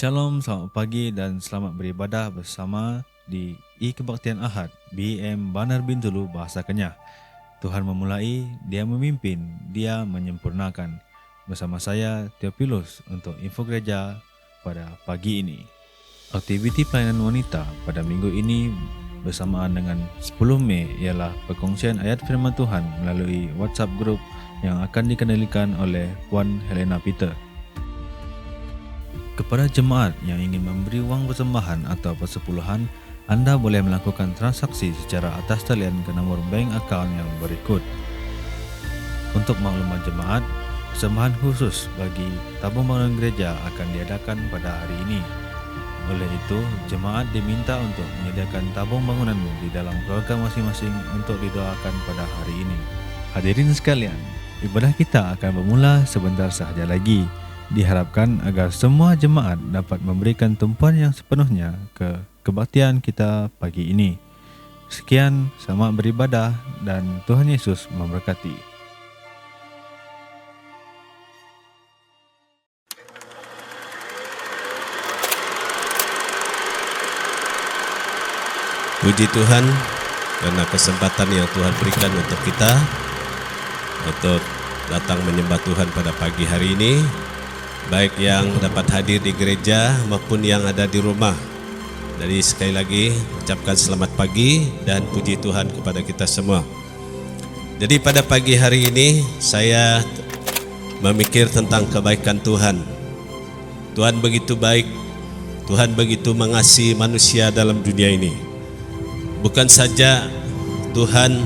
Shalom, selamat pagi dan selamat beribadah bersama di Kebaktian Ahad BM Banar Bintulu Bahasa Kenyah. Tuhan memulai, Dia memimpin, Dia menyempurnakan. Bersama saya Theophilus untuk info gereja pada pagi ini. Aktiviti pelayanan wanita pada minggu ini bersamaan dengan 10 Mei ialah perkongsian ayat firman Tuhan melalui WhatsApp group yang akan dikendalikan oleh Puan Helena Peter. Kepada jemaat yang ingin memberi wang persembahan atau persepuluhan, Anda boleh melakukan transaksi secara atas talian ke nomor bank akaun yang berikut. Untuk maklumat jemaat, persembahan khusus bagi tabung bangunan gereja akan diadakan pada hari ini. Oleh itu, jemaat diminta untuk menyediakan tabung bangunan di dalam keluarga masing-masing untuk didoakan pada hari ini. Hadirin sekalian, ibadah kita akan bermula sebentar sahaja lagi. Diharapkan agar semua jemaat dapat memberikan tumpuan yang sepenuhnya ke kebaktian kita pagi ini. Sekian, selamat beribadah dan Tuhan Yesus memberkati. Puji Tuhan karena kesempatan yang Tuhan berikan untuk kita untuk datang menyembah Tuhan pada pagi hari ini, baik yang dapat hadir di gereja maupun yang ada di rumah. Jadi sekali lagi ucapkan selamat pagi dan puji Tuhan kepada kita semua. Jadi pada pagi hari ini saya memikir tentang kebaikan Tuhan. Tuhan begitu baik, Tuhan begitu mengasihi manusia dalam dunia ini. Bukan saja Tuhan,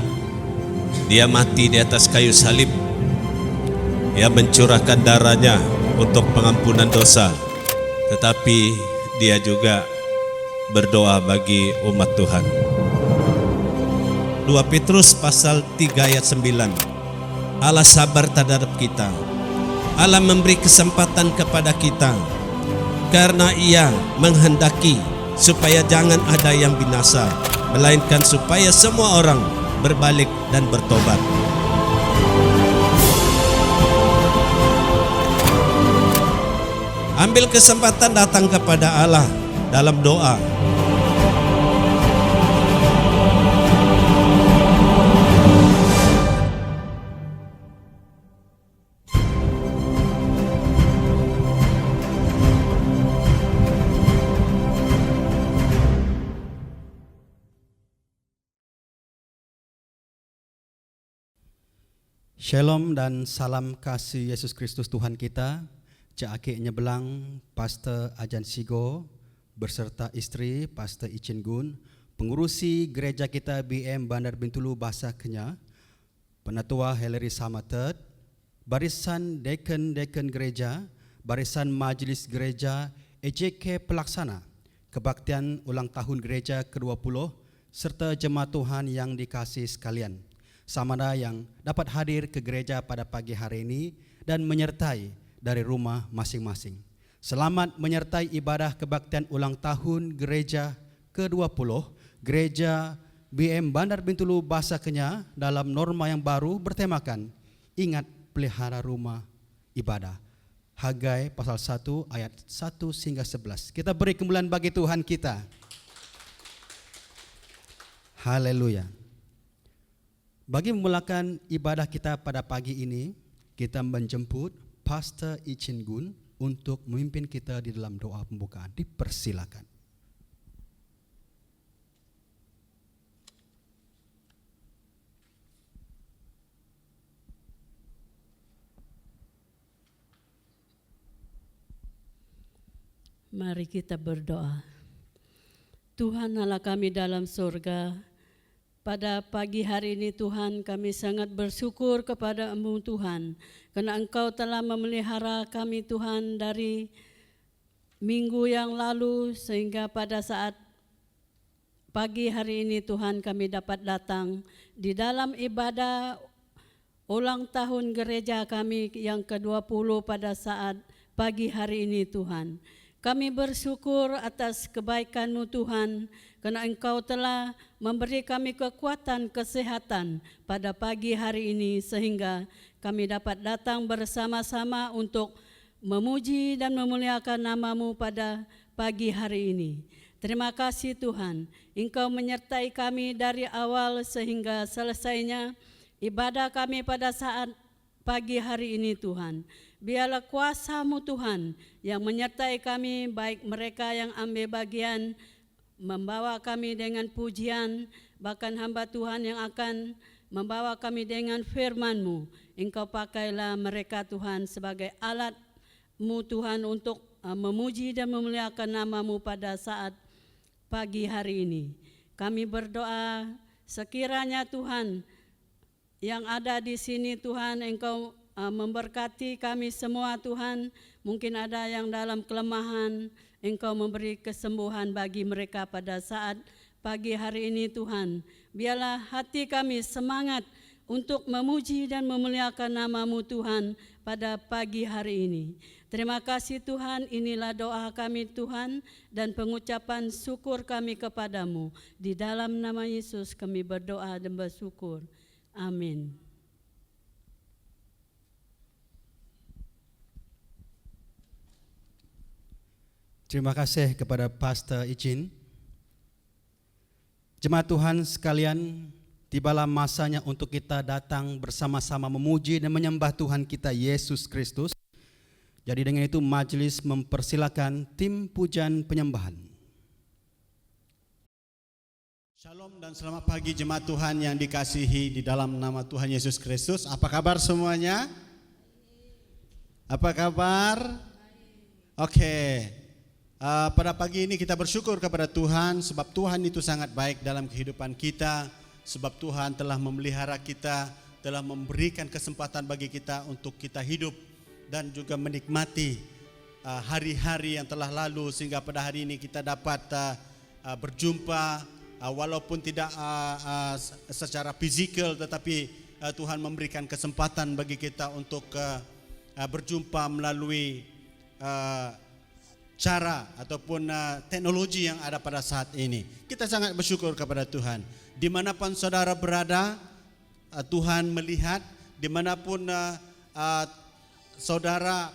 Dia mati di atas kayu salib, Dia mencurahkan darahnya untuk pengampunan dosa, tetapi Dia juga berdoa bagi umat Tuhan. 2 Petrus pasal 3 ayat 9. Allah sabar terhadap kita. Allah memberi kesempatan kepada kita karena Ia menghendaki supaya jangan ada yang binasa, melainkan supaya semua orang berbalik dan bertobat. Ambil kesempatan datang kepada Allah dalam doa. Shalom dan salam kasih Yesus Kristus Tuhan kita. Cak Akik Nyebelang, Pastor Ajan Sigo berserta istri Pastor Icin Gun, pengurusi gereja kita BM Bandar Bintulu Bahasa Kenyah, Penatua Hillary Samatet, barisan deken-deken gereja, barisan majlis gereja, EJK pelaksana, kebaktian ulang tahun gereja ke-20, serta jemaat Tuhan yang dikasihi sekalian. Sama ada yang dapat hadir ke gereja pada pagi hari ini dan menyertai dari rumah masing-masing. Selamat menyertai ibadah kebaktian ulang tahun gereja ke-20, gereja BM Bandar Bintulu Bahasa Kenyah dalam norma yang baru bertemakan ingat pelihara rumah ibadah. Hagai pasal 1 ayat 1 hingga 11. Kita beri kemuliaan bagi Tuhan kita. Haleluya. Bagi memulakan ibadah kita pada pagi ini, kita menjemput Pastor Icin Gun untuk memimpin kita di dalam doa pembukaan. Dipersilakan. Mari kita berdoa. Tuhan Allah kami dalam surga, pada pagi hari ini Tuhan kami sangat bersyukur kepada-Mu Tuhan, karena Engkau telah memelihara kami Tuhan dari minggu yang lalu sehingga pada saat pagi hari ini Tuhan kami dapat datang di dalam ibadah ulang tahun gereja kami yang ke-20 pada saat pagi hari ini Tuhan. Kami bersyukur atas kebaikan-Mu Tuhan, karena Engkau telah memberi kami kekuatan kesehatan pada pagi hari ini sehingga kami dapat datang bersama-sama untuk memuji dan memuliakan nama-Mu pada pagi hari ini. Terima kasih Tuhan, Engkau menyertai kami dari awal sehingga selesainya ibadah kami pada saat pagi hari ini Tuhan. Biarlah kuasa-Mu Tuhan yang menyertai kami, baik mereka yang ambil bagian membawa kami dengan pujian, bahkan hamba Tuhan yang akan membawa kami dengan firman-Mu. Engkau pakailah mereka Tuhan sebagai alat-Mu Tuhan untuk memuji dan memuliakan nama-Mu pada saat pagi hari ini. Kami berdoa sekiranya Tuhan yang ada di sini Tuhan, Engkau memberkati kami semua Tuhan. Mungkin ada yang dalam kelemahan, Engkau memberi kesembuhan bagi mereka pada saat pagi hari ini Tuhan. Biarlah hati kami semangat untuk memuji dan memuliakan nama-Mu Tuhan pada pagi hari ini. Terima kasih Tuhan, inilah doa kami Tuhan dan pengucapan syukur kami kepadamu. Di dalam nama Yesus kami berdoa dan bersyukur. Amin. Terima kasih kepada Pastor Icin. Jemaat Tuhan sekalian, tibalah masanya untuk kita datang bersama-sama memuji dan menyembah Tuhan kita Yesus Kristus. Jadi dengan itu majelis mempersilakan tim pujian penyembahan. Shalom dan selamat pagi jemaat Tuhan yang dikasihi di dalam nama Tuhan Yesus Kristus. Apa kabar semuanya? Apa kabar? Oke. Pada pagi ini kita bersyukur kepada Tuhan sebab Tuhan itu sangat baik dalam kehidupan kita, sebab Tuhan telah memelihara kita, telah memberikan kesempatan bagi kita untuk kita hidup dan juga menikmati hari-hari yang telah lalu sehingga pada hari ini kita dapat berjumpa walaupun tidak secara fisikal, tetapi Tuhan memberikan kesempatan bagi kita untuk berjumpa melalui cara ataupun teknologi yang ada pada saat ini. Kita sangat bersyukur kepada Tuhan. Dimanapun saudara berada, Tuhan melihat. Dimanapun saudara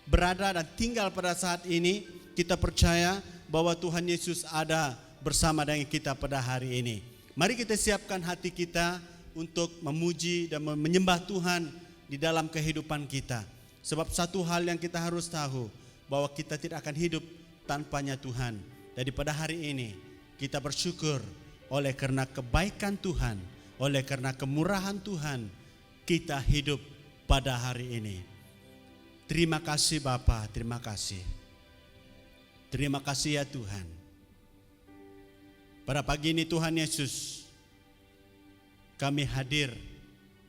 berada dan tinggal pada saat ini, kita percaya bahwa Tuhan Yesus ada bersama dengan kita pada hari ini. Mari kita siapkan hati kita untuk memuji dan menyembah Tuhan di dalam kehidupan kita. Sebab satu hal yang kita harus tahu, bahwa kita tidak akan hidup tanpanya Tuhan. Jadi pada hari ini kita bersyukur oleh karena kebaikan Tuhan, oleh karena kemurahan Tuhan, kita hidup pada hari ini. Terima kasih Bapa, terima kasih. Terima kasih ya Tuhan. Pada pagi ini Tuhan Yesus, kami hadir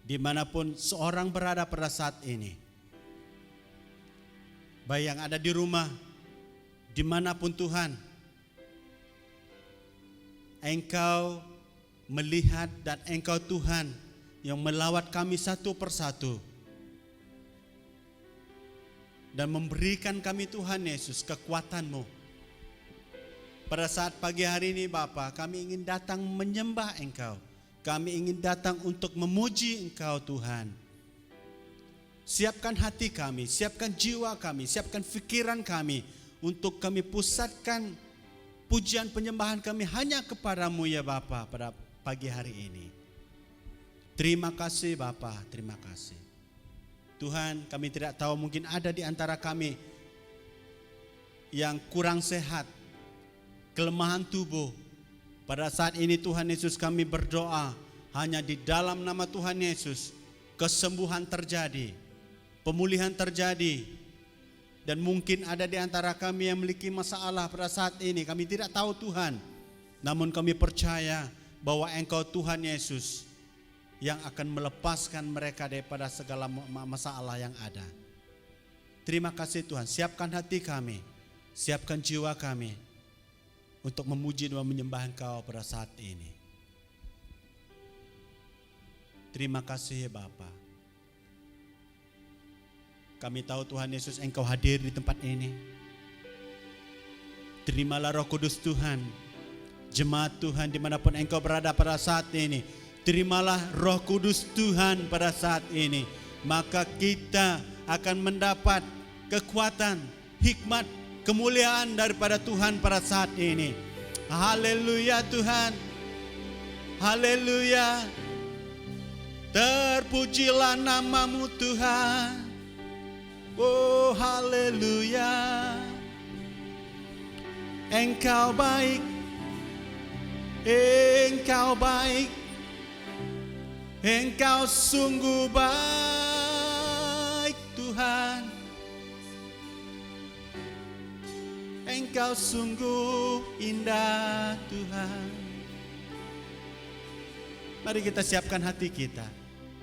dimanapun seorang berada pada saat ini. Baik yang ada di rumah, dimanapun Tuhan, Engkau melihat dan Engkau Tuhan yang melawat kami satu persatu dan memberikan kami Tuhan Yesus kekuatan-Mu. Pada saat pagi hari ini Bapa, kami ingin datang menyembah Engkau, kami ingin datang untuk memuji Engkau Tuhan. Siapkan hati kami, siapkan jiwa kami, siapkan fikiran kami untuk kami pusatkan pujian penyembahan kami hanya kepadamu ya Bapa pada pagi hari ini. Terima kasih Bapa, terima kasih. Tuhan, kami tidak tahu mungkin ada di antara kami yang kurang sehat, kelemahan tubuh. Pada saat ini Tuhan Yesus kami berdoa hanya di dalam nama Tuhan Yesus kesembuhan terjadi. Pemulihan terjadi. Dan mungkin ada di antara kami yang memiliki masalah pada saat ini. Kami tidak tahu Tuhan. Namun kami percaya bahwa Engkau Tuhan Yesus yang akan melepaskan mereka daripada segala masalah yang ada. Terima kasih Tuhan. Siapkan hati kami. Siapkan jiwa kami. Untuk memuji dan menyembah Engkau pada saat ini. Terima kasih ya Bapa. Kami tahu Tuhan Yesus Engkau hadir di tempat ini. Terimalah Roh Kudus Tuhan. Jemaat Tuhan dimanapun Engkau berada pada saat ini. Terimalah Roh Kudus Tuhan pada saat ini. Maka kita akan mendapat kekuatan, hikmat, kemuliaan daripada Tuhan pada saat ini. Haleluya Tuhan. Haleluya. Terpujilah nama-Mu Tuhan. Oh haleluya. Engkau baik. Engkau baik. Engkau sungguh baik Tuhan. Engkau sungguh indah Tuhan. Mari kita siapkan hati kita.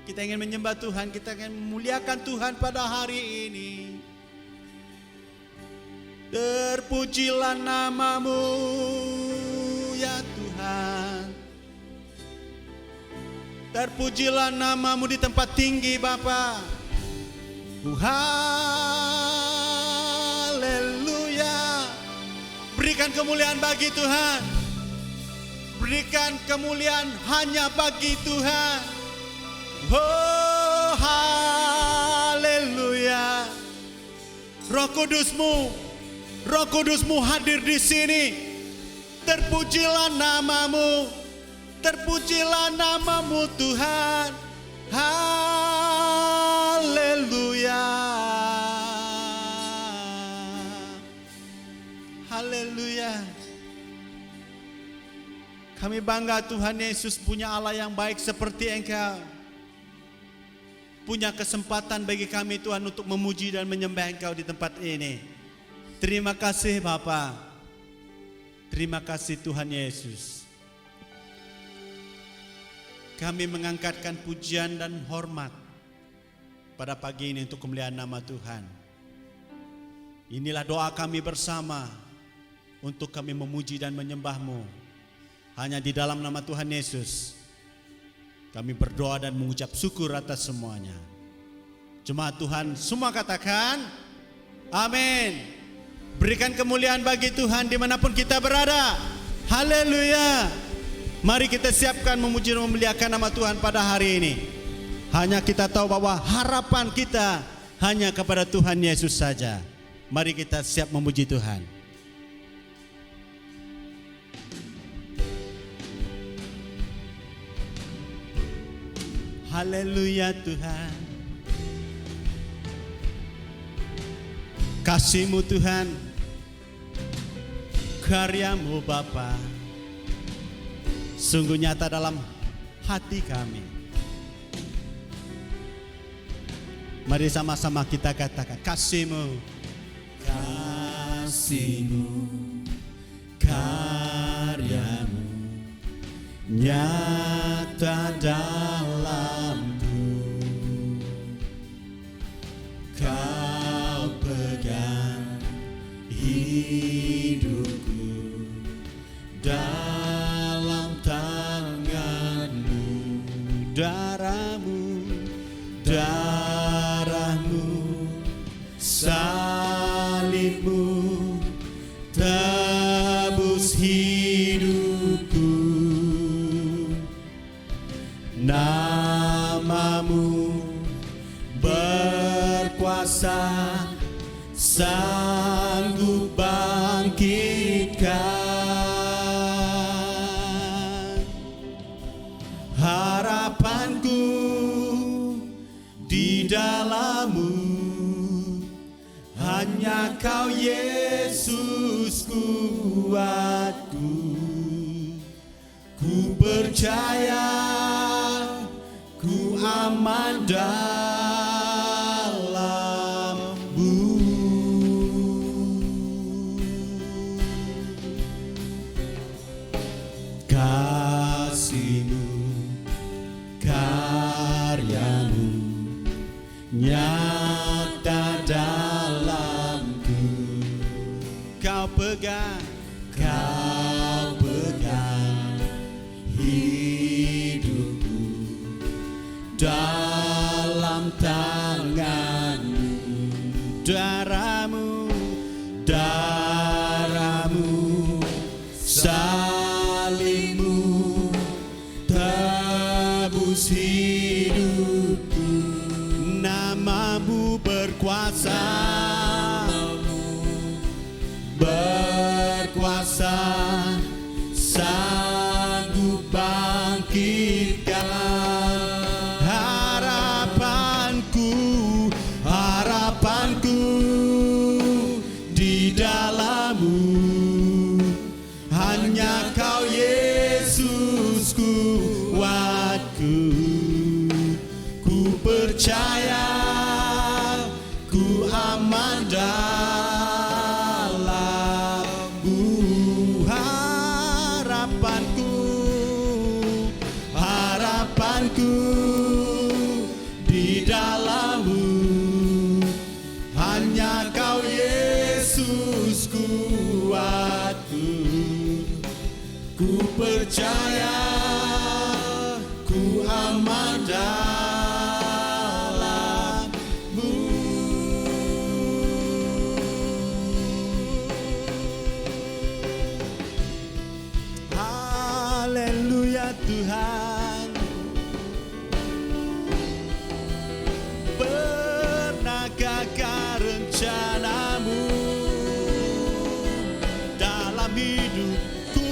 Kita ingin menyembah Tuhan, kita ingin memuliakan Tuhan pada hari ini. Terpujilah nama-Mu ya Tuhan. Terpujilah nama-Mu di tempat tinggi Bapa. Haleluya. Berikan kemuliaan bagi Tuhan. Berikan kemuliaan hanya bagi Tuhan. Oh haleluya. Roh Kudus-Mu hadir di sini. Terpujilah nama-Mu. Terpujilah nama-Mu Tuhan. Haleluya. Haleluya. Kami bangga Tuhan Yesus punya Allah yang baik seperti Engkau. Punya kesempatan bagi kami Tuhan untuk memuji dan menyembah Engkau di tempat ini. Terima kasih Bapa. Terima kasih Tuhan Yesus. Kami mengangkatkan pujian dan hormat pada pagi ini untuk kemuliaan nama Tuhan. Inilah doa kami bersama untuk kami memuji dan menyembah-Mu. Hanya di dalam nama Tuhan Yesus kami berdoa dan mengucap syukur atas semuanya. Jemaat Tuhan semua katakan amin. Berikan kemuliaan bagi Tuhan dimanapun kita berada. Haleluya. Mari kita siapkan memuji dan memuliakan nama Tuhan pada hari ini. Hanya kita tahu bahwa harapan kita hanya kepada Tuhan Yesus saja. Mari kita siap memuji Tuhan. Haleluya Tuhan. Kasih-Mu Tuhan, karya-Mu Bapa, sungguh nyata dalam hati kami. Mari sama-sama kita katakan kasih-Mu. Kasih-Mu, karya-Mu nyata dalamku. Kau pegang hidupku dalam tangan-Mu. Darah-Mu, salib-Mu tebus hidupku. Nama-Mu berkuasa, sanggup bangkitkan. Harapanku di dalam-Mu, hanya Kau Yesus kuatku. Ku percaya, ku aman dalam-Mu. Kasih-Mu, karya-Mu nyata dalamku. Kau pegang hidupku dalam tangan-Mu. Darah-Mu, salib-Mu tebus hidupku. Nama-Mu berkuasa, kuasa sanggup bangkitkan harapanku, harapanku di dalam-Mu. Hanya Kau Yesus kuatku, ku percaya, ku aman dalam-Mu. Harapanku, harapanku di dalam-Mu. Hanya Kau Yesus kuatku, ku percaya, ku aman dalam-Mu. Haleluya Tuhan. Pernahkah rencana-Mu dalam hidupku?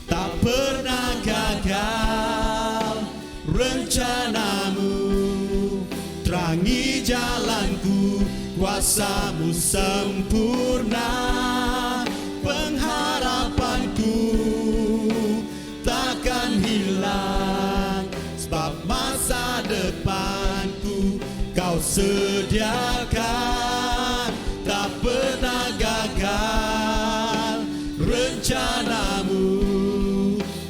Tak pernah gagal rencana-Mu, terangi jalanku, kuasa-Mu sempurna. Pengharapanku takkan hilang, sebab masa depanku Kau sediakan. Tak pernah gagal rencana-Mu,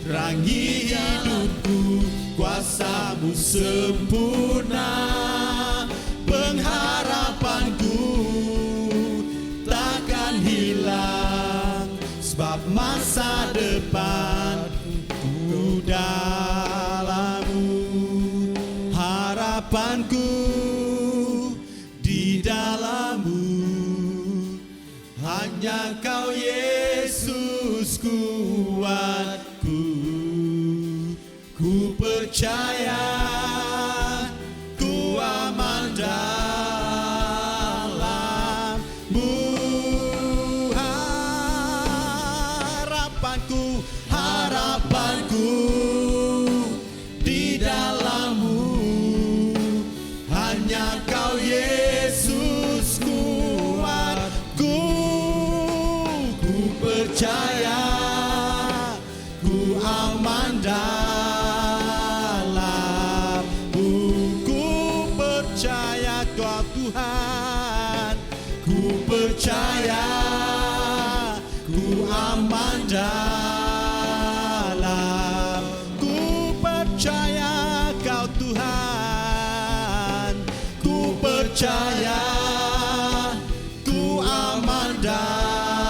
terangi hidupku, kuasa-Mu sempurna. Pengharapanku takkan hilang, sebab masa depanku dalam-Mu. Harapanku di dalam-Mu. Hanya Kau Yesus kuatku, ku percaya, ku aman dalam-Mu. Harapanku, harapanku di dalam-Mu. Hanya Kau Yesus kuatku, ku percaya, ku aman dalam-Mu. Ku percaya Kau Tuhan, ku percaya, ku aman dalam. Ku percaya Kau Tuhan, ku percaya, ku aman dalam-Mu.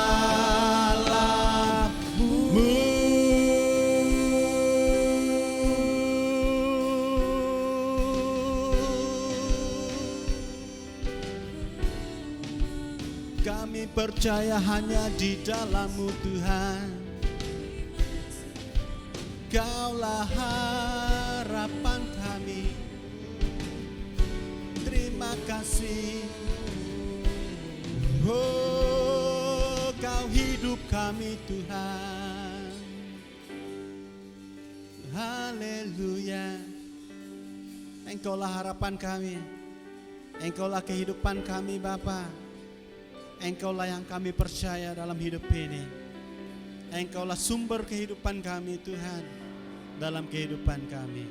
Kami percaya hanya di dalam-Mu Tuhan. Kaulah harapan kami. Terima kasih. Oh, Kau hidup kami Tuhan. Haleluya. Engkaulah harapan kami. Engkaulah kehidupan kami Bapa. Engkaulah yang kami percaya dalam hidup ini. Engkaulah sumber kehidupan kami Tuhan, dalam kehidupan kami.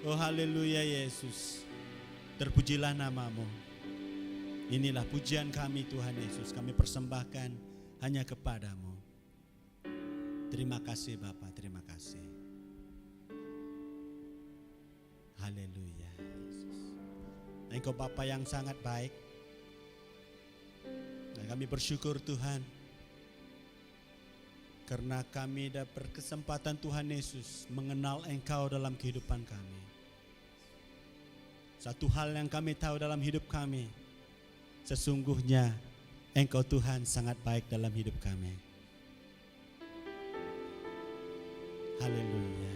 Oh haleluya Yesus, terpujilah nama-Mu. Inilah pujian kami Tuhan Yesus, kami persembahkan hanya kepada-Mu. Terima kasih Bapa, terima kasih. Haleluya Yesus. Engkau Bapa yang sangat baik. Dan kami bersyukur Tuhan, karena kami dapat kesempatan Tuhan Yesus mengenal Engkau dalam kehidupan kami. Satu hal yang kami tahu dalam hidup kami, sesungguhnya Engkau Tuhan sangat baik dalam hidup kami. Haleluya.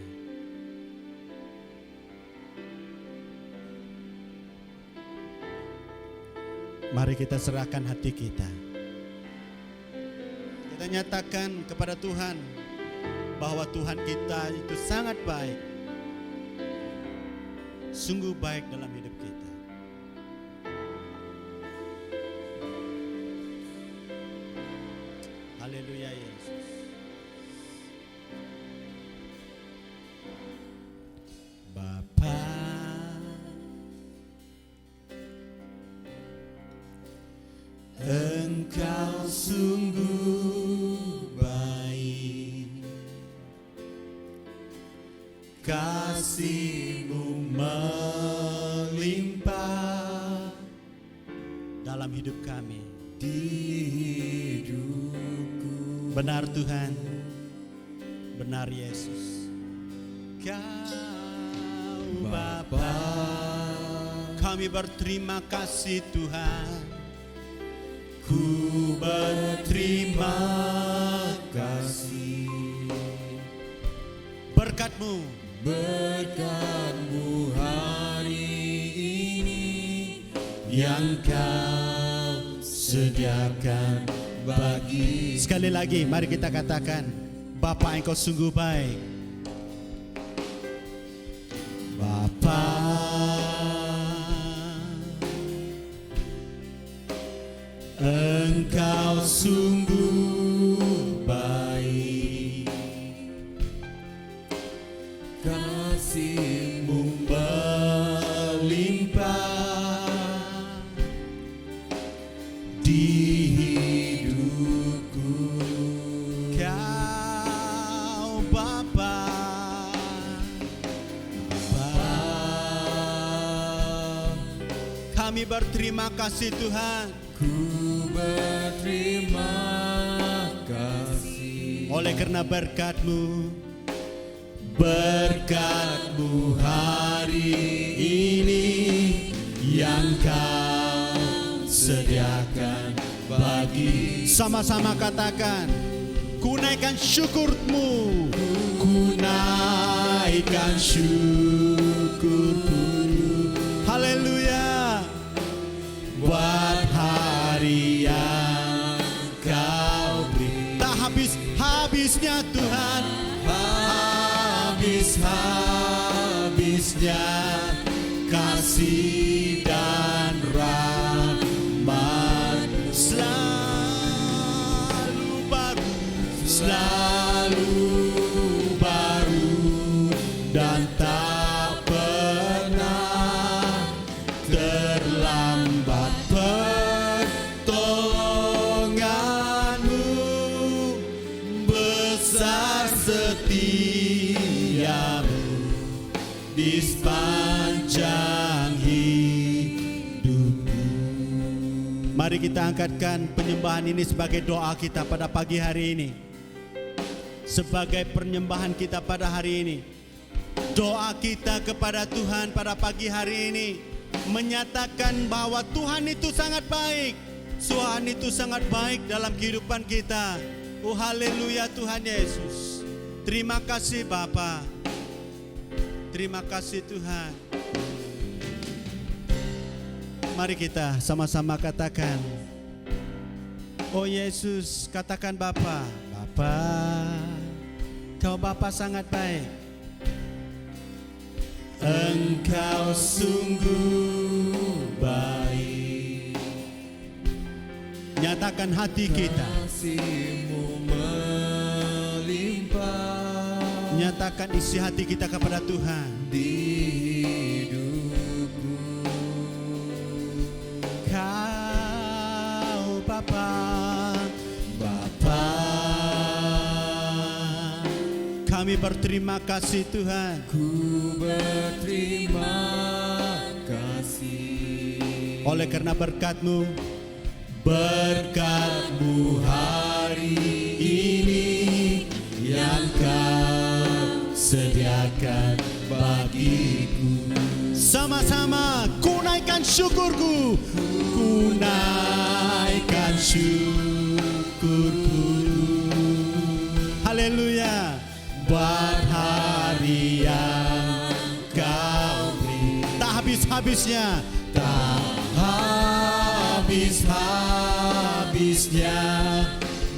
Mari kita serahkan hati kita. Kita nyatakan kepada Tuhan bahwa Tuhan kita itu sangat baik. Sungguh baik dalam hidup kita. Haleluya Yesus. Bapa, Engkau sungguh baik, kasih-Mu melimpah dalam hidup kami. Di hidupku. Benar Tuhan, benar Yesus. Kau Bapa, kami berterima kasih Tuhan. Ku berterima kasih. Berkat-Mu, berkat-Mu hari ini yang Kau sediakan bagi. Sekali lagi mari kita katakan, Bapa Engkau sungguh baik. Bapa, Engkau sungguh baik, kasih-Mu melimpah di hidupku. Kau Bapa, Bapa, kami berterima kasih Tuhan. Ku berterima kasih oleh karena berkat-Mu, berkat-Mu hari ini yang Kau sediakan bagi. Sama-sama katakan, ku naikkan syukur-Mu, ku naikkan syukur-Ku. Haleluya. Buat hari yang Kau beri, tak habis-habisnya Tuhan, habis-habisnya kasih dan rahmat. Selalu baru, selalu baru, dan tak pernah terlambat. Pertolongan-Mu besar, setia-Mu di sepanjang hidupku. Mari kita angkatkan penyembahan ini sebagai doa kita pada pagi hari ini, sebagai penyembahan kita pada hari ini. Doa kita kepada Tuhan pada pagi hari ini menyatakan bahwa Tuhan itu sangat baik. Tuhan itu sangat baik dalam kehidupan kita. Oh haleluya Tuhan Yesus. Terima kasih Bapa. Terima kasih Tuhan. Mari kita sama-sama katakan, oh Yesus, katakan Bapa. Bapa, Kau Bapa sangat baik. Engkau sungguh baik. Nyatakan hati kita. Kasih-Mu melimpah. Nyatakan isi hati kita kepada Tuhan. Di hidupku. Kau Bapa, Bapa, kami berterima kasih Tuhan. Ku berterima kasih oleh karena berkat-Mu, berkat-Mu hari ini yang Kau sediakan bagiku. Sama-sama ku naikkan syukurku, ku naikkan syukurku. Haleluya. Buat hari yang Kau beri, tak habis-habisnya, tak habis habis-habisnya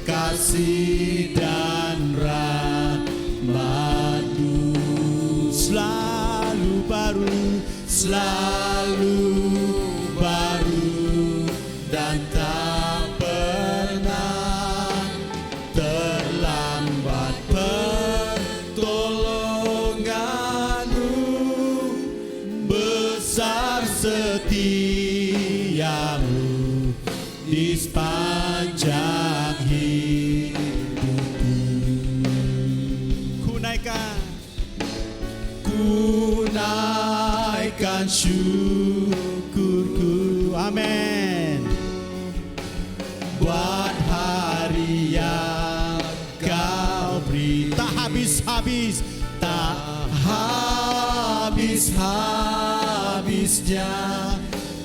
kasih dan rahmat-Mu, selalu baru dan tak pernah terlambat pertolongan-Mu, besar setiamu di sepanjang hidupku. Ku naikkan syukurku, amin, buat hari yang Kau beri. Tak habis-habisnya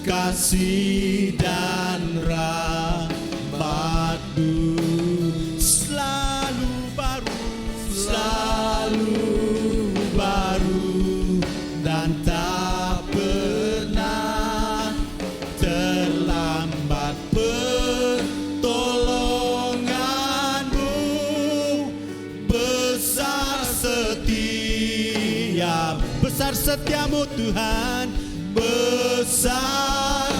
kasih dan rahmat-Mu, selalu baru dan tak pernah terlambat pertolongan-Mu, besar setiamu Tuhan, besar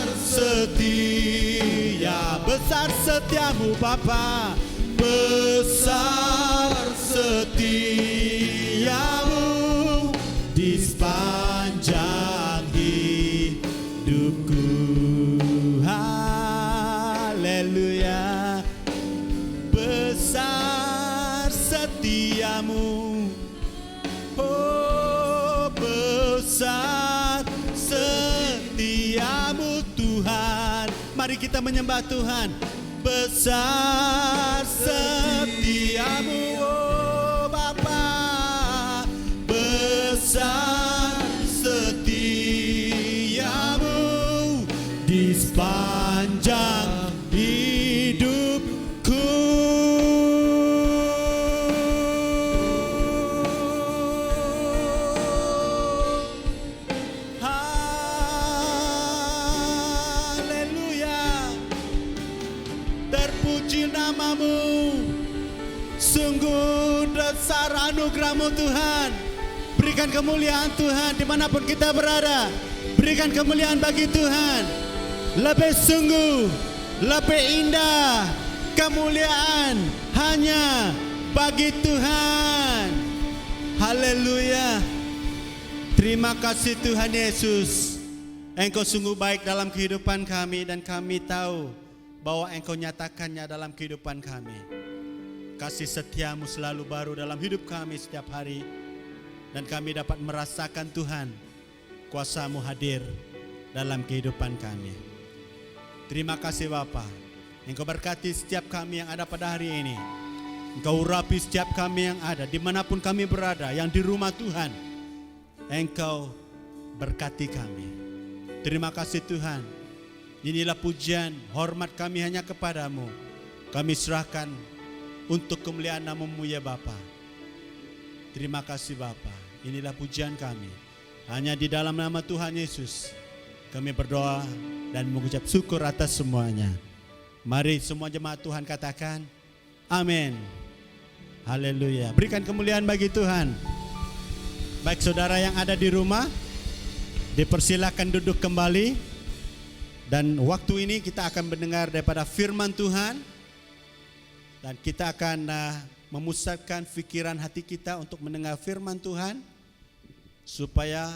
setiamu Bapa, besar setiamu di sepanjang hidupku. Haleluya, besar setiamu, oh besar setiamu Tuhan. Mari kita menyembah Tuhan. Besar setiamu, oh Bapa, besar setiamu di sepanjang hidupku. Nama-Mu, sungguh besar anugerah-Mu Tuhan. Berikan kemuliaan Tuhan dimanapun kita berada. Berikan kemuliaan bagi Tuhan. Lebih sungguh, lebih indah kemuliaan hanya bagi Tuhan. Haleluya. Terima kasih Tuhan Yesus. Engkau sungguh baik dalam kehidupan kami, dan kami tahu bahwa Engkau nyatakannya dalam kehidupan kami. Kasih setiamu selalu baru dalam hidup kami setiap hari. Dan kami dapat merasakan Tuhan, kuasa-Mu hadir dalam kehidupan kami. Terima kasih Bapa. Engkau berkati setiap kami yang ada pada hari ini. Engkau urapi setiap kami yang ada, dimanapun kami berada, yang di rumah Tuhan. Engkau berkati kami. Terima kasih Tuhan. Inilah pujian, hormat kami hanya kepadamu. Kami serahkan untuk kemuliaan nama-Mu ya Bapa. Terima kasih Bapa. Inilah pujian kami. Hanya di dalam nama Tuhan Yesus kami berdoa dan mengucap syukur atas semuanya. Mari semua jemaat Tuhan katakan amin. Haleluya. Berikan kemuliaan bagi Tuhan. Baik saudara yang ada di rumah, dipersilakan duduk kembali. Dan waktu ini kita akan mendengar daripada firman Tuhan. Dan kita akan memusatkan pikiran hati kita untuk mendengar firman Tuhan, supaya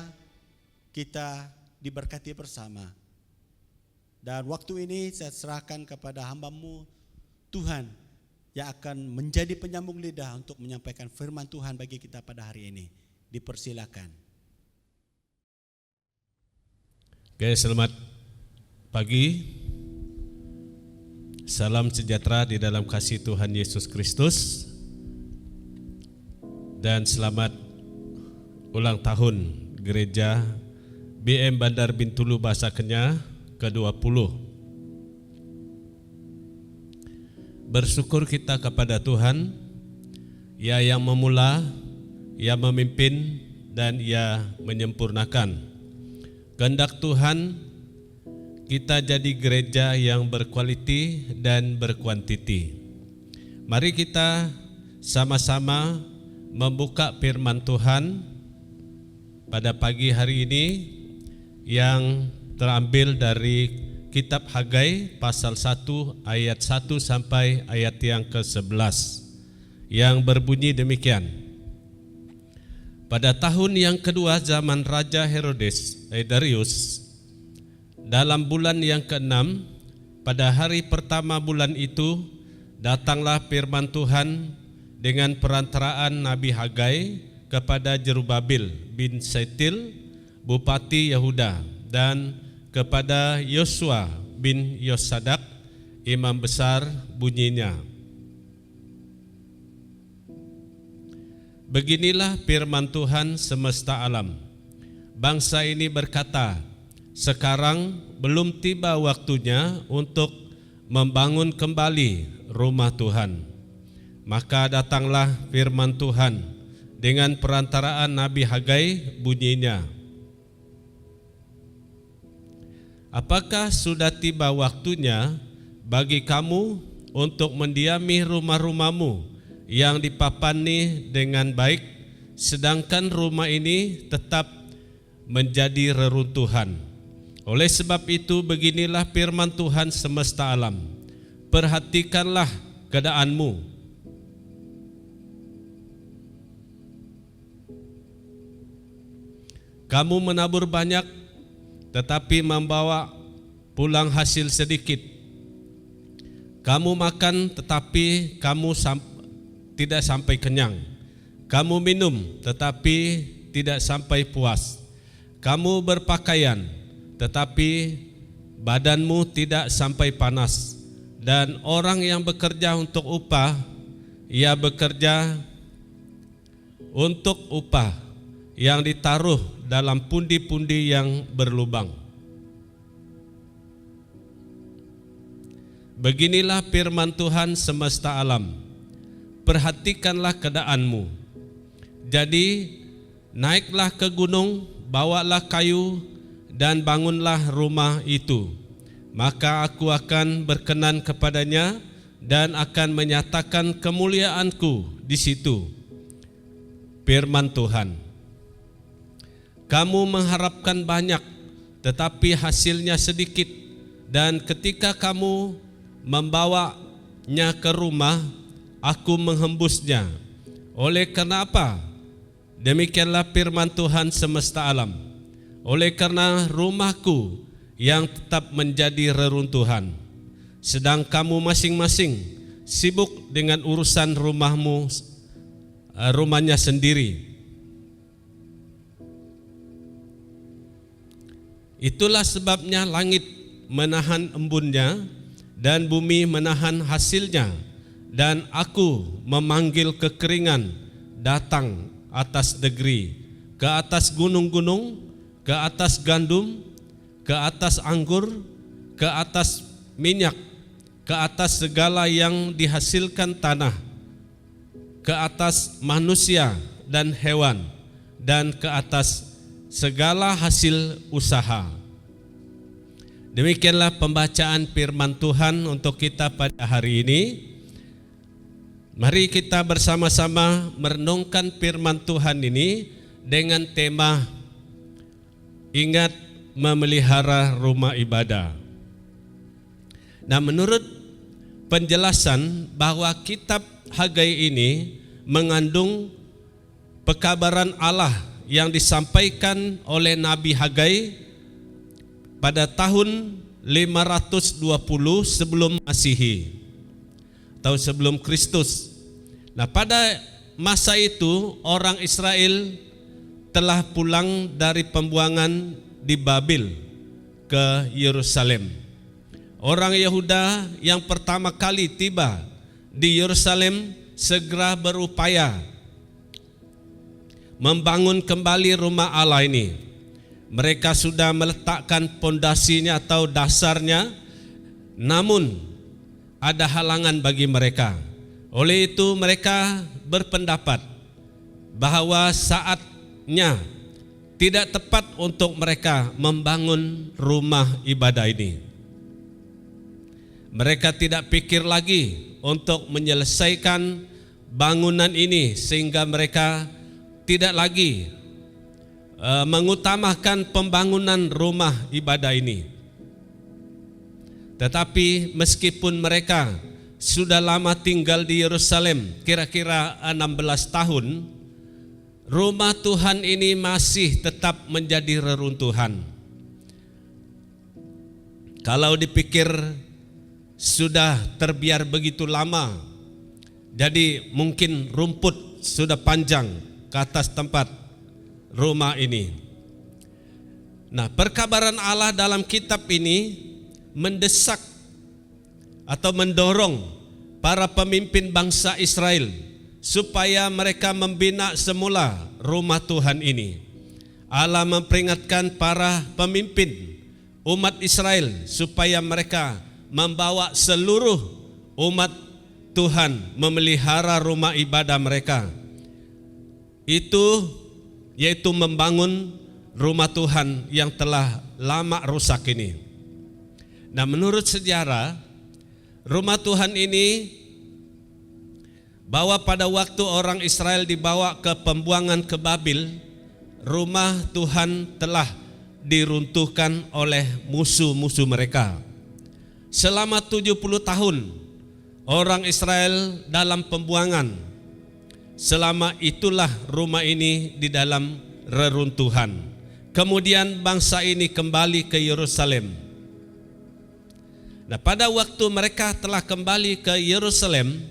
kita diberkati bersama. Dan waktu ini saya serahkan kepada hamba-Mu Tuhan, yang akan menjadi penyambung lidah untuk menyampaikan firman Tuhan bagi kita pada hari ini. Dipersilakan. Oke, selamat pagi, salam sejahtera di dalam kasih Tuhan Yesus Kristus, dan selamat ulang tahun Gereja BM Bandar Bintulu Bahasa Kenya ke-20. Bersyukur kita kepada Tuhan, Ia yang memula, Ia memimpin, dan Ia menyempurnakan. Kehendak Tuhan kita jadi gereja yang berkualiti dan berkuantiti. Mari kita sama-sama membuka firman Tuhan pada pagi hari ini yang terambil dari kitab Hagai pasal 1 ayat 1 sampai ayat yang ke-11 yang berbunyi demikian. Pada tahun yang kedua zaman Raja Herodes Darius, dalam bulan yang ke-6, pada hari pertama bulan itu, datanglah firman Tuhan dengan perantaraan Nabi Hagai kepada Jerubabil bin Setil, Bupati Yehuda, dan kepada Yosua bin Yosadak, Imam Besar, bunyinya. Beginilah firman Tuhan semesta alam. Bangsa ini berkata, sekarang belum tiba waktunya untuk membangun kembali rumah Tuhan. Maka datanglah firman Tuhan dengan perantaraan Nabi Hagai, bunyinya. Apakah sudah tiba waktunya bagi kamu untuk mendiami rumah-rumahmu yang dipapani dengan baik, sedangkan rumah ini tetap menjadi reruntuhan? Oleh sebab itu beginilah firman Tuhan semesta alam. Perhatikanlah keadaanmu. Kamu menabur banyak tetapi membawa pulang hasil sedikit. Kamu makan tetapi kamu tidak sampai kenyang. Kamu minum tetapi tidak sampai puas. Kamu berpakaian tetapi badanmu tidak sampai panas. Dan orang yang bekerja untuk upah, ia bekerja untuk upah yang ditaruh dalam pundi-pundi yang berlubang. Beginilah firman Tuhan semesta alam. Perhatikanlah keadaanmu. Jadi naiklah ke gunung, bawalah kayu, dan bangunlah rumah itu. Maka aku akan berkenan kepadanya dan akan menyatakan kemuliaanku di situ. Firman Tuhan. Kamu mengharapkan banyak, tetapi hasilnya sedikit. Dan ketika kamu membawanya ke rumah, aku menghembusnya. Oleh karena apa? Demikianlah firman Tuhan semesta alam. Oleh karena rumahku yang tetap menjadi reruntuhan, sedang kamu masing-masing sibuk dengan urusan rumahnya sendiri. Itulah sebabnya langit menahan embunnya dan bumi menahan hasilnya, dan aku memanggil kekeringan datang atas negeri, ke atas gunung-gunung, ke atas gandum, ke atas anggur, ke atas minyak, ke atas segala yang dihasilkan tanah, ke atas manusia dan hewan, dan ke atas segala hasil usaha. Demikianlah pembacaan firman Tuhan untuk kita pada hari ini. Mari kita bersama-sama merenungkan firman Tuhan ini dengan tema ingat memelihara rumah ibadah. Nah, menurut penjelasan bahwa kitab Hagai ini mengandung pekabaran Allah yang disampaikan oleh Nabi Hagai pada tahun 520 sebelum Masehi, tahun sebelum Kristus. Nah, pada masa itu orang Israel telah pulang dari pembuangan di Babil ke Yerusalem. Orang Yehuda yang pertama kali tiba di Yerusalem segera berupaya membangun kembali rumah Allah ini. Mereka sudah meletakkan pondasinya atau dasarnya, namun ada halangan bagi mereka. Oleh itu mereka berpendapat bahwa saatnya tidak tepat untuk mereka membangun rumah ibadah ini. Mereka tidak pikir lagi untuk menyelesaikan bangunan ini, sehingga mereka tidak lagi mengutamakan pembangunan rumah ibadah ini. Tetapi meskipun mereka sudah lama tinggal di Yerusalem, kira-kira 16 tahun, rumah Tuhan ini masih tetap menjadi reruntuhan. Kalau dipikir sudah terbiar begitu lama, jadi mungkin rumput sudah panjang ke atas tempat rumah ini. Nah, perkabaran Allah dalam kitab ini mendesak atau mendorong para pemimpin bangsa Israel supaya mereka membina semula rumah Tuhan ini. Allah memperingatkan para pemimpin umat Israel supaya mereka membawa seluruh umat Tuhan memelihara rumah ibadah mereka. Itu yaitu membangun rumah Tuhan yang telah lama rusak ini. Nah, menurut sejarah, rumah Tuhan ini bahwa pada waktu orang Israel dibawa ke pembuangan ke Babil, rumah Tuhan telah diruntuhkan oleh musuh-musuh mereka. Selama 70 tahun orang Israel dalam pembuangan. Selama itulah rumah ini di dalam reruntuhan. Kemudian bangsa ini kembali ke Yerusalem. Nah, pada waktu mereka telah kembali ke Yerusalem,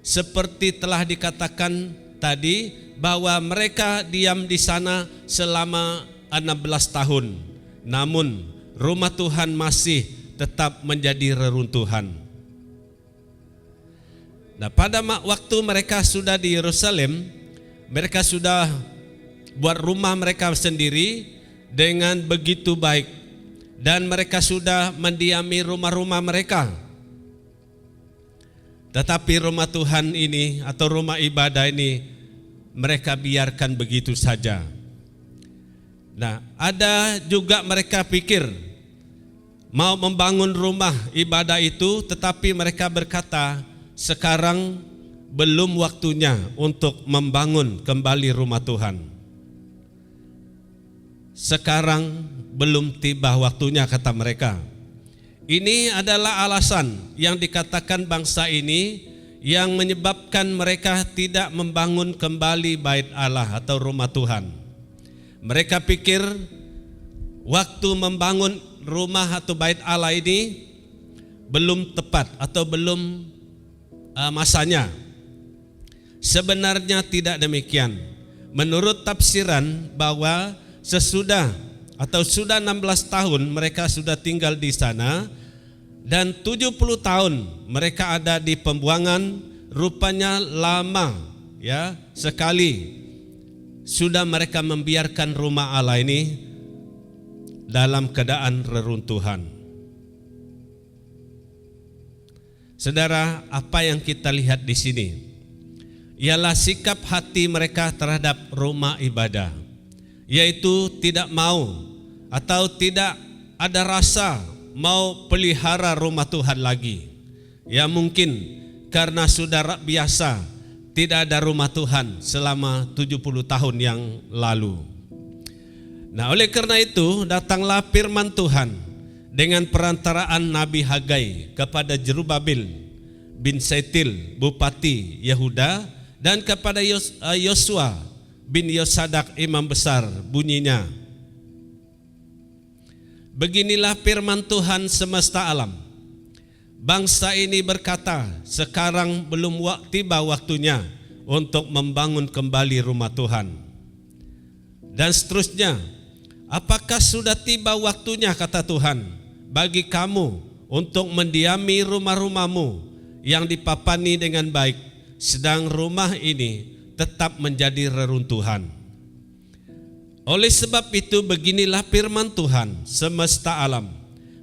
seperti telah dikatakan tadi, bahwa mereka diam di sana selama 16 tahun. Namun rumah Tuhan masih tetap menjadi reruntuhan. Nah, pada waktu mereka sudah di Yerusalem, mereka sudah buat rumah mereka sendiri dengan begitu baik, dan mereka sudah mendiami rumah-rumah mereka. Tetapi rumah Tuhan ini atau rumah ibadah ini mereka biarkan begitu saja. Nah, ada juga mereka pikir mau membangun rumah ibadah itu, tetapi mereka berkata, sekarang belum waktunya untuk membangun kembali rumah Tuhan. Sekarang belum tiba waktunya, kata mereka. Ini adalah alasan yang dikatakan bangsa ini yang menyebabkan mereka tidak membangun kembali bait Allah atau rumah Tuhan. Mereka pikir waktu membangun rumah atau bait Allah ini belum tepat atau belum masanya. Sebenarnya tidak demikian. Menurut tafsiran bahwa sesudah atau sudah 16 tahun mereka sudah tinggal di sana, dan 70 tahun mereka ada di pembuangan, rupanya lama ya sekali sudah mereka membiarkan rumah Allah ini dalam keadaan reruntuhan. Saudara, apa yang kita lihat di sini ialah sikap hati mereka terhadap rumah ibadah, yaitu tidak mau atau tidak ada rasa mau pelihara rumah Tuhan lagi. Ya, mungkin karena sudah biasa tidak ada rumah Tuhan selama 70 tahun yang lalu. Nah, oleh karena itu datanglah firman Tuhan dengan perantaraan Nabi Hagai kepada Jerubabel bin Setil, bupati Yehuda, dan kepada Yosua bin Yosadak, imam besar, bunyinya, beginilah firman Tuhan semesta alam. Bangsa ini berkata, sekarang belum tiba waktunya untuk membangun kembali rumah Tuhan. Dan seterusnya, apakah sudah tiba waktunya, kata Tuhan, bagi kamu untuk mendiami rumah-rumahmu yang dipapani dengan baik, sedang rumah ini tetap menjadi reruntuhan. Oleh sebab itu beginilah firman Tuhan semesta alam,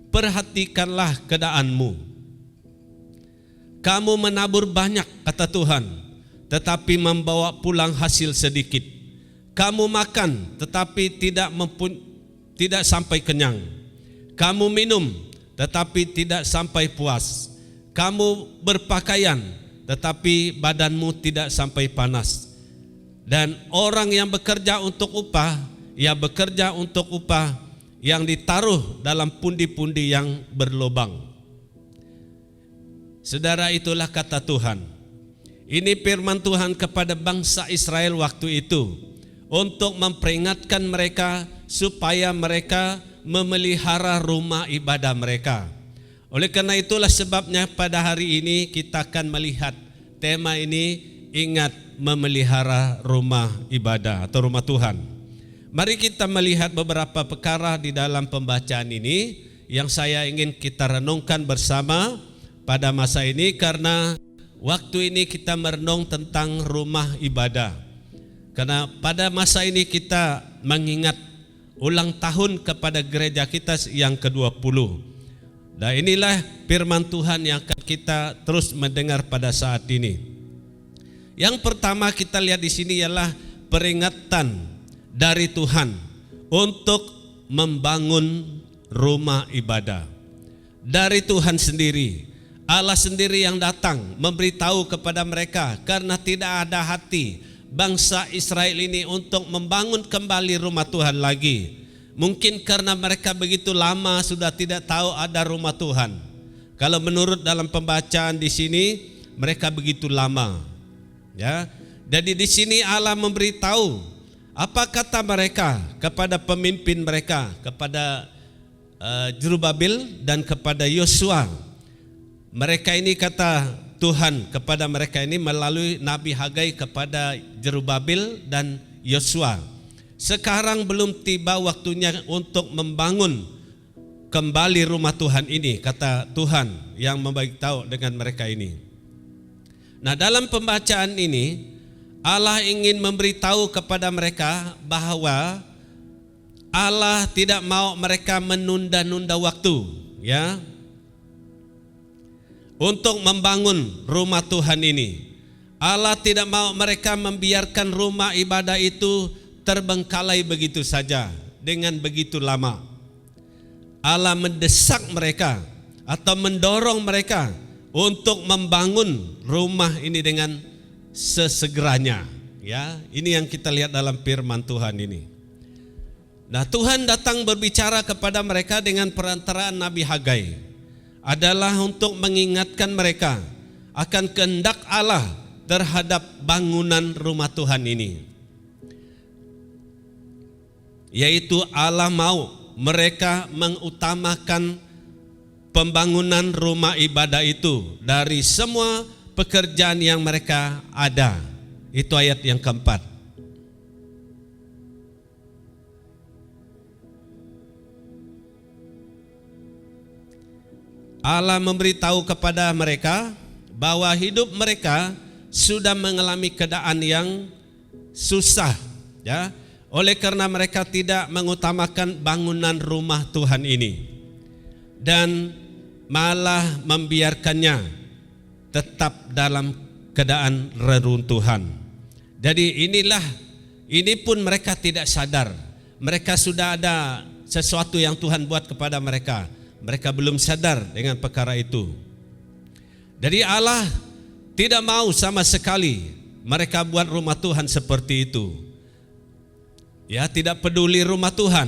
perhatikanlah keadaanmu. Kamu menabur banyak, kata Tuhan, tetapi membawa pulang hasil sedikit. Kamu makan tetapi tidak sampai kenyang. Kamu minum tetapi tidak sampai puas. Kamu berpakaian tetapi badanmu tidak sampai panas. Dan orang yang bekerja untuk upah, ia bekerja untuk upah yang ditaruh dalam pundi-pundi yang berlubang. Saudara, itulah kata Tuhan. Ini firman Tuhan kepada bangsa Israel waktu itu, untuk memperingatkan mereka supaya mereka memelihara rumah ibadah mereka. Oleh karena itulah sebabnya pada hari ini kita akan melihat tema ini, ingat memelihara rumah ibadah atau rumah Tuhan. Mari kita melihat beberapa perkara di dalam pembacaan ini yang saya ingin kita renungkan bersama pada masa ini, karena waktu ini kita merenung tentang rumah ibadah. Karena pada masa ini kita mengingat ulang tahun kepada gereja kita yang ke-20. Dan inilah firman Tuhan yang akan kita terus mendengar pada saat ini. Yang pertama kita lihat di sini ialah peringatan dari Tuhan untuk membangun rumah ibadah. Dari Tuhan sendiri, Allah sendiri yang datang memberitahu kepada mereka, karena tidak ada hati bangsa Israel ini untuk membangun kembali rumah Tuhan lagi. Mungkin karena mereka begitu lama sudah tidak tahu ada rumah Tuhan. Kalau menurut dalam pembacaan di sini, mereka begitu lama. Ya, jadi di sini Allah memberitahu apa kata mereka kepada pemimpin mereka, kepada Zerubbabel dan kepada Yosua. Mereka ini, kata Tuhan kepada mereka ini melalui Nabi Hagai kepada Zerubbabel dan Yosua. Sekarang belum tiba waktunya untuk membangun kembali rumah Tuhan ini, kata Tuhan yang memberitahu dengan mereka ini. Nah, dalam pembacaan ini Allah ingin memberitahu kepada mereka bahwa Allah tidak mau mereka menunda-nunda waktu, ya, untuk membangun rumah Tuhan ini. Allah tidak mau mereka membiarkan rumah ibadah itu terbengkalai begitu saja dengan begitu lama. Allah mendesak mereka atau mendorong mereka untuk membangun rumah ini dengan sesegeranya. Ya, ini yang kita lihat dalam firman Tuhan ini. Nah, Tuhan datang berbicara kepada mereka dengan perantaraan Nabi Hagai, adalah untuk mengingatkan mereka akan kehendak Allah terhadap bangunan rumah Tuhan ini. Yaitu Allah mau mereka mengutamakan pembangunan rumah ibadah itu dari semua pekerjaan yang mereka ada. Itu ayat yang keempat. Allah memberitahu kepada mereka bahwa hidup mereka sudah mengalami keadaan yang susah, ya, oleh karena mereka tidak mengutamakan bangunan rumah Tuhan ini dan malah membiarkannya tetap dalam keadaan reruntuhan. Jadi ini pun mereka tidak sadar. Mereka sudah ada sesuatu yang Tuhan buat kepada mereka. Mereka belum sadar dengan perkara itu. Jadi Allah tidak mau sama sekali mereka buat rumah Tuhan seperti itu. Ya, tidak peduli rumah Tuhan,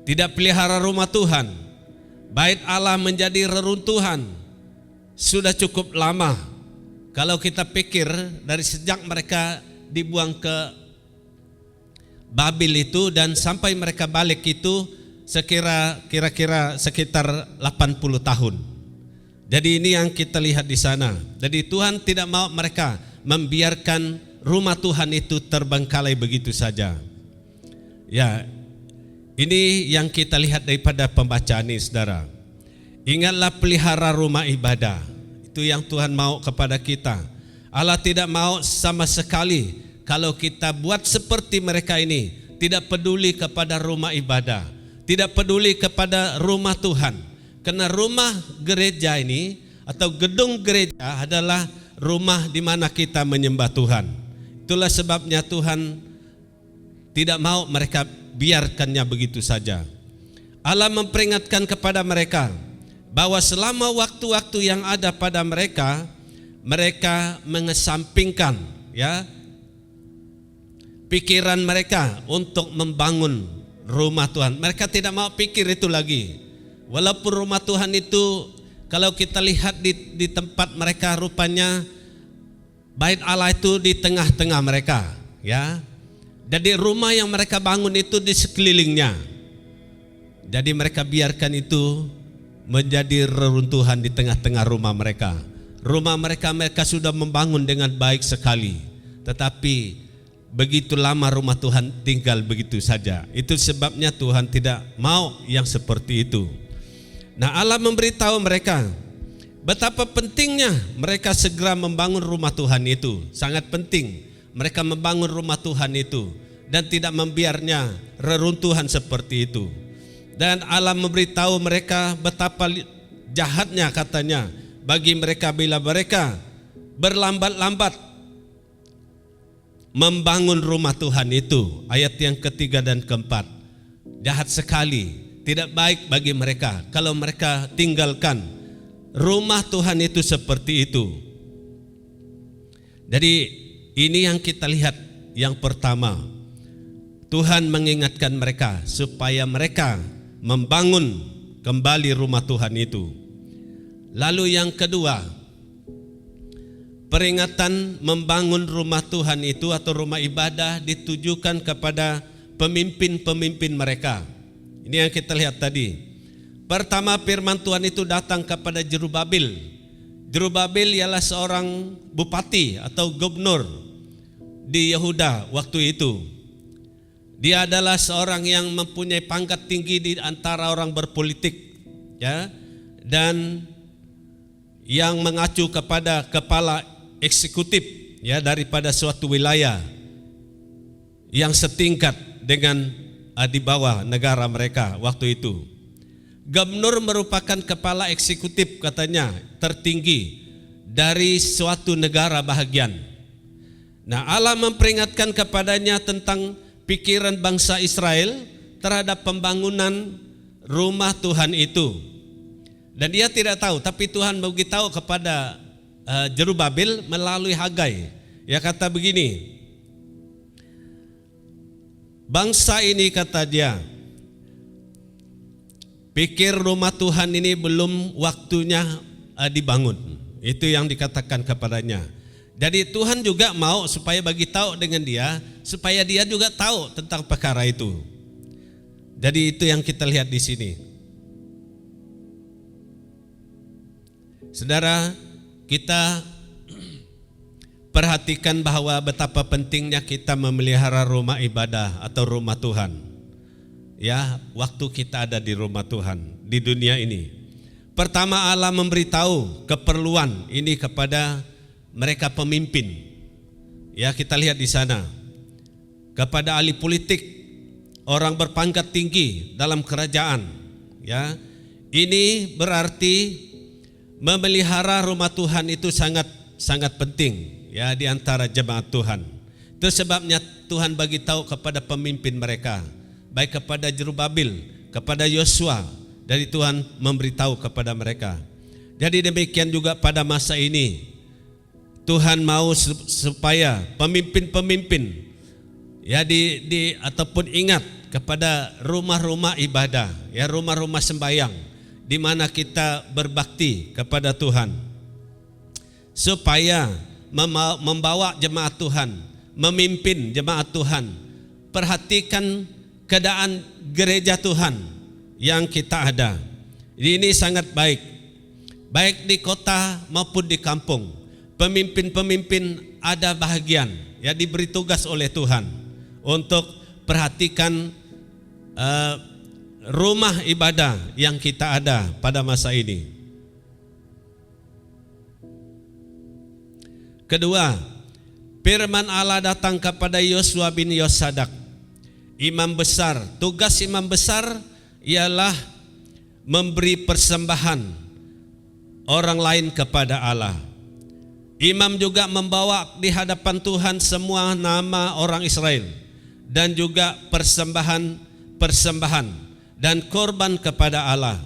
tidak pelihara rumah Tuhan. Bait Allah menjadi reruntuhan sudah cukup lama. Kalau kita pikir dari sejak mereka dibuang ke Babel itu dan sampai mereka balik itu kira-kira sekitar 80 tahun. Jadi ini yang kita lihat di sana. Jadi Tuhan tidak mau mereka membiarkan rumah Tuhan itu terbengkalai begitu saja. Ya, ini yang kita lihat daripada pembacaan ini, saudara. Ingatlah pelihara rumah ibadah. Itu yang Tuhan mau kepada kita. Allah tidak mau sama sekali kalau kita buat seperti mereka ini, tidak peduli kepada rumah ibadah, tidak peduli kepada rumah Tuhan. Karena rumah gereja ini atau gedung gereja adalah rumah di mana kita menyembah Tuhan. Itulah sebabnya Tuhan tidak mau mereka biarkannya begitu saja. Allah memperingatkan kepada mereka bahwa selama waktu-waktu yang ada pada mereka, mereka mengesampingkan pikiran mereka untuk membangun rumah Tuhan. Mereka tidak mau pikir itu lagi. Walaupun rumah Tuhan itu, kalau kita lihat di tempat mereka, rupanya bait Allah itu di tengah-tengah mereka, Jadi rumah yang mereka bangun itu di sekelilingnya. Jadi mereka biarkan itu menjadi reruntuhan di tengah-tengah rumah mereka. Rumah mereka sudah membangun dengan baik sekali, tetapi begitu lama rumah Tuhan tinggal begitu saja. Itu sebabnya Tuhan tidak mau yang seperti itu. Nah, Allah memberitahu mereka betapa pentingnya mereka segera membangun rumah Tuhan itu. Sangat penting mereka membangun rumah Tuhan itu dan tidak membiarnya reruntuhan seperti itu. Dan Allah memberitahu mereka betapa jahatnya katanya bagi mereka bila mereka berlambat-lambat membangun rumah Tuhan itu. Ayat yang ketiga dan keempat. Jahat sekali, tidak baik bagi mereka kalau mereka tinggalkan rumah Tuhan itu seperti itu. Jadi ini yang kita lihat yang pertama. Tuhan mengingatkan mereka supaya mereka membangun kembali rumah Tuhan itu. Lalu yang kedua, peringatan membangun rumah Tuhan itu atau rumah ibadah ditujukan kepada pemimpin-pemimpin mereka. Ini yang kita lihat tadi. Pertama, firman Tuhan itu datang kepada Zerubbabel. Zerubbabel ialah seorang bupati atau gubernur di Yehuda waktu itu. Dia adalah seorang yang mempunyai pangkat tinggi di antara orang berpolitik, dan yang mengacu kepada kepala eksekutif daripada suatu wilayah yang setingkat dengan di bawah negara mereka waktu itu. Gubernur merupakan kepala eksekutif katanya tertinggi dari suatu negara bahagian. Nah, Allah memperingatkan kepadanya tentang pikiran bangsa Israel terhadap pembangunan rumah Tuhan itu. Dan dia tidak tahu, tapi Tuhan memberitahu kepada Zerubbabel melalui Hagai. Dia kata begini, bangsa ini kata dia, pikir rumah Tuhan ini belum waktunya dibangun. Itu yang dikatakan kepadanya. Jadi Tuhan juga mau supaya bagi tahu dengan dia, supaya dia juga tahu tentang perkara itu. Jadi itu yang kita lihat di sini. Saudara, kita perhatikan bahwa betapa pentingnya kita memelihara rumah ibadah atau rumah Tuhan. Waktu kita ada di rumah Tuhan di dunia ini. Pertama, Allah memberitahu keperluan ini kepada mereka pemimpin. Kita lihat di sana. Kepada ahli politik, orang berpangkat tinggi dalam kerajaan. Ini berarti memelihara rumah Tuhan itu sangat penting di antara jemaat Tuhan. Itu sebabnya Tuhan bagi tahu kepada pemimpin mereka, baik kepada Zerubbabel, kepada Yosua, dari Tuhan memberitahu kepada mereka. Jadi demikian juga pada masa ini Tuhan mau supaya pemimpin-pemimpin ataupun ingat kepada rumah-rumah ibadah, rumah-rumah sembahyang di mana kita berbakti kepada Tuhan, supaya membawa jemaat Tuhan, memimpin jemaat Tuhan, perhatikan keadaan gereja Tuhan yang kita ada. Ini sangat baik di kota maupun di kampung. Pemimpin-pemimpin ada bahagian, diberi tugas oleh Tuhan untuk perhatikan rumah ibadah yang kita ada pada masa ini. Kedua, firman Allah datang kepada Yosua bin Yosadak, imam besar. Tugas imam besar ialah memberi persembahan orang lain kepada Allah. Imam juga membawa di hadapan Tuhan semua nama orang Israel dan juga persembahan dan korban kepada Allah.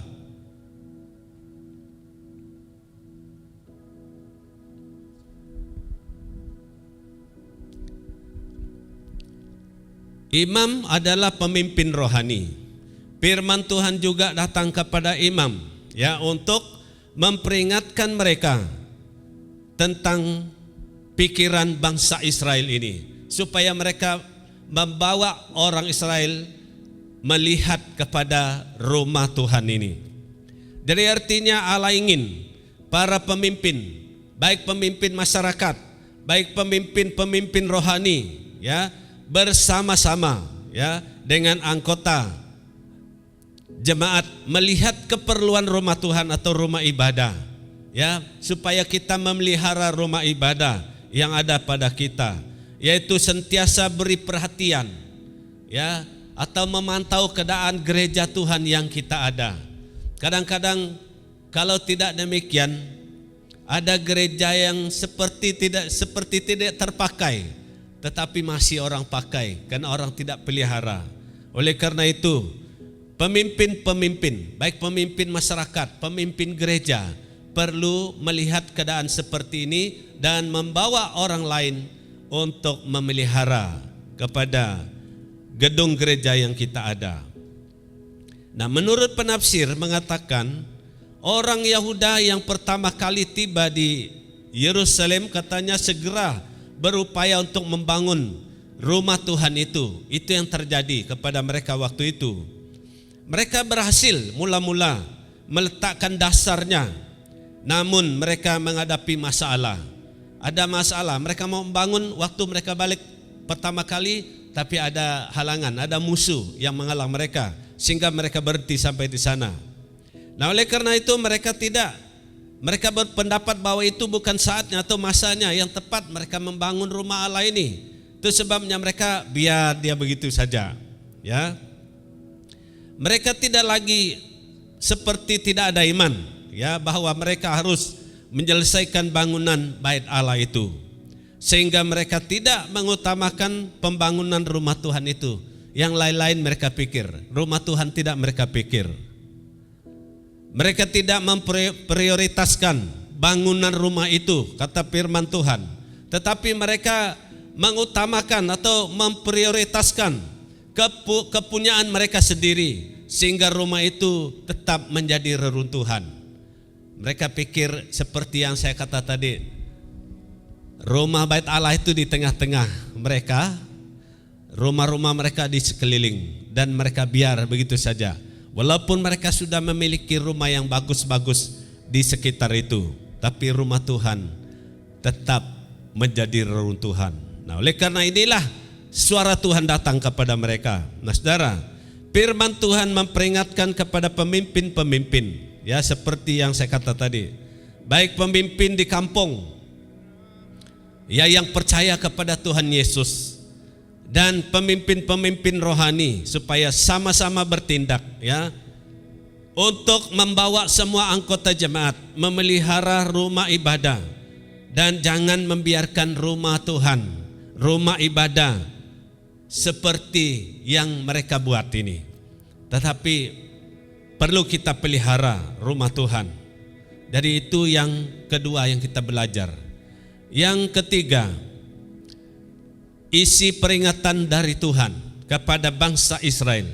Imam adalah pemimpin rohani. Firman Tuhan juga datang kepada imam, ya, untuk memperingatkan mereka tentang pikiran bangsa Israel ini, supaya mereka membawa orang Israel melihat kepada rumah Tuhan ini. Jadi artinya Allah ingin para pemimpin, baik pemimpin masyarakat, baik pemimpin rohani, ya, bersama-sama, ya, dengan anggota jemaat melihat keperluan rumah Tuhan atau rumah ibadah, ya, supaya kita memelihara rumah ibadah yang ada pada kita, yaitu sentiasa beri perhatian, ya, atau memantau keadaan gereja Tuhan yang kita ada. Kadang-kadang kalau tidak demikian, ada gereja yang seperti tidak terpakai, tetapi masih orang pakai karena orang tidak pelihara. Oleh karena itu, pemimpin, baik pemimpin masyarakat, pemimpin gereja, perlu melihat keadaan seperti ini dan membawa orang lain untuk memelihara kepada gedung gereja yang kita ada. Nah, menurut penafsir mengatakan orang Yahuda yang pertama kali tiba di Yerusalem katanya segera berupaya untuk membangun rumah Tuhan itu. Itu yang terjadi kepada mereka waktu itu. Mereka berhasil mula-mula meletakkan dasarnya, namun mereka menghadapi masalah. Ada masalah, mereka mau membangun waktu mereka balik pertama kali, tapi ada halangan, ada musuh yang menghalang mereka, sehingga mereka berhenti sampai di sana. Nah, oleh karena itu mereka berpendapat bahwa itu bukan saatnya atau masanya yang tepat mereka membangun rumah Allah ini. Itu sebabnya mereka biar dia begitu saja, ya. Mereka tidak lagi seperti tidak ada iman, ya, bahwa mereka harus menyelesaikan bangunan bait Allah itu, sehingga mereka tidak mengutamakan pembangunan rumah Tuhan itu. Yang lain-lain mereka pikir, rumah Tuhan tidak mereka pikir. Mereka tidak memprioritaskan bangunan rumah itu, kata firman Tuhan. Tetapi mereka mengutamakan atau memprioritaskan kepunyaan mereka sendiri, sehingga rumah itu tetap menjadi reruntuhan. Mereka pikir seperti yang saya kata tadi, rumah bait Allah itu di tengah-tengah mereka, rumah-rumah mereka di sekeliling, dan mereka biar begitu saja. Walaupun mereka sudah memiliki rumah yang bagus-bagus di sekitar itu, tapi rumah Tuhan tetap menjadi reruntuhan. Nah, oleh karena inilah suara Tuhan datang kepada mereka. Nah, saudara, firman Tuhan memperingatkan kepada pemimpin-pemimpin, ya, seperti yang saya kata tadi, baik pemimpin di kampung, ya, yang percaya kepada Tuhan Yesus, dan pemimpin-pemimpin rohani, supaya sama-sama bertindak, ya, untuk membawa semua anggota jemaat memelihara rumah ibadah, dan jangan membiarkan rumah Tuhan, rumah ibadah seperti yang mereka buat ini. Tetapi perlu kita pelihara rumah Tuhan. Dari itu yang kedua yang kita belajar. Yang ketiga, isi peringatan dari Tuhan kepada bangsa Israel.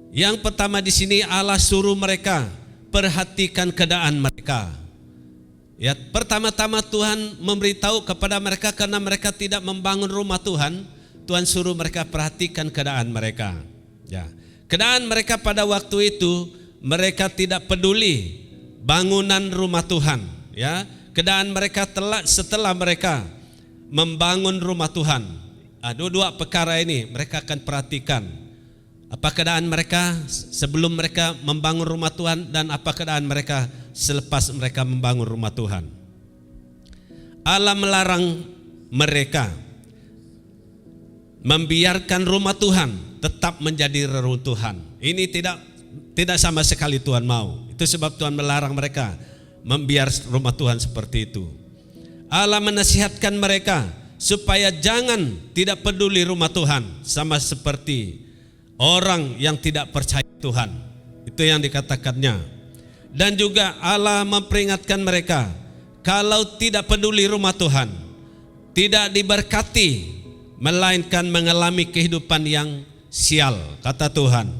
Yang pertama di sini Allah suruh mereka perhatikan keadaan mereka. Ya, pertama-tama Tuhan memberitahu kepada mereka karena mereka tidak membangun rumah Tuhan, Tuhan suruh mereka perhatikan keadaan mereka. Ya, keadaan mereka pada waktu itu mereka tidak peduli bangunan rumah Tuhan. Ya, keadaan mereka setelah mereka membangun rumah Tuhan. Dua perkara ini mereka akan perhatikan. Apa keadaan mereka sebelum mereka membangun rumah Tuhan, dan apa keadaan mereka selepas mereka membangun rumah Tuhan. Allah melarang mereka membiarkan rumah Tuhan tetap menjadi reruntuhan. Ini tidak sama sekali Tuhan mau. Itu sebab Tuhan melarang mereka membiarkan rumah Tuhan seperti itu. Allah menasihatkan mereka supaya jangan tidak peduli rumah Tuhan, sama seperti orang yang tidak percaya Tuhan. Itu yang dikatakannya. Dan juga Allah memperingatkan mereka, kalau tidak peduli rumah Tuhan, tidak diberkati, melainkan mengalami kehidupan yang sial, kata Tuhan.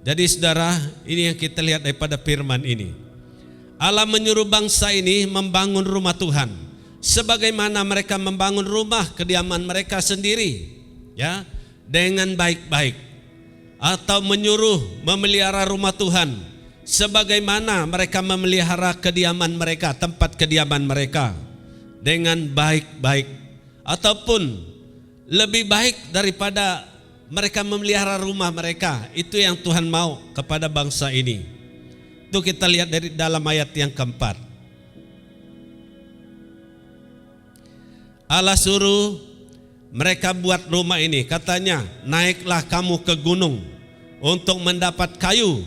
Jadi saudara, ini yang kita lihat daripada firman ini. Allah menyuruh bangsa ini membangun rumah Tuhan, sebagaimana mereka membangun rumah kediaman mereka sendiri, ya, dengan baik-baik. Atau menyuruh memelihara rumah Tuhan, sebagaimana mereka memelihara kediaman mereka, tempat kediaman mereka, dengan baik-baik. Ataupun lebih baik daripada mereka memelihara rumah mereka. Itu yang Tuhan mau kepada bangsa ini. Itu kita lihat dari dalam ayat yang keempat. Allah suruh mereka buat rumah ini. Katanya, naiklah kamu ke gunung untuk mendapat kayu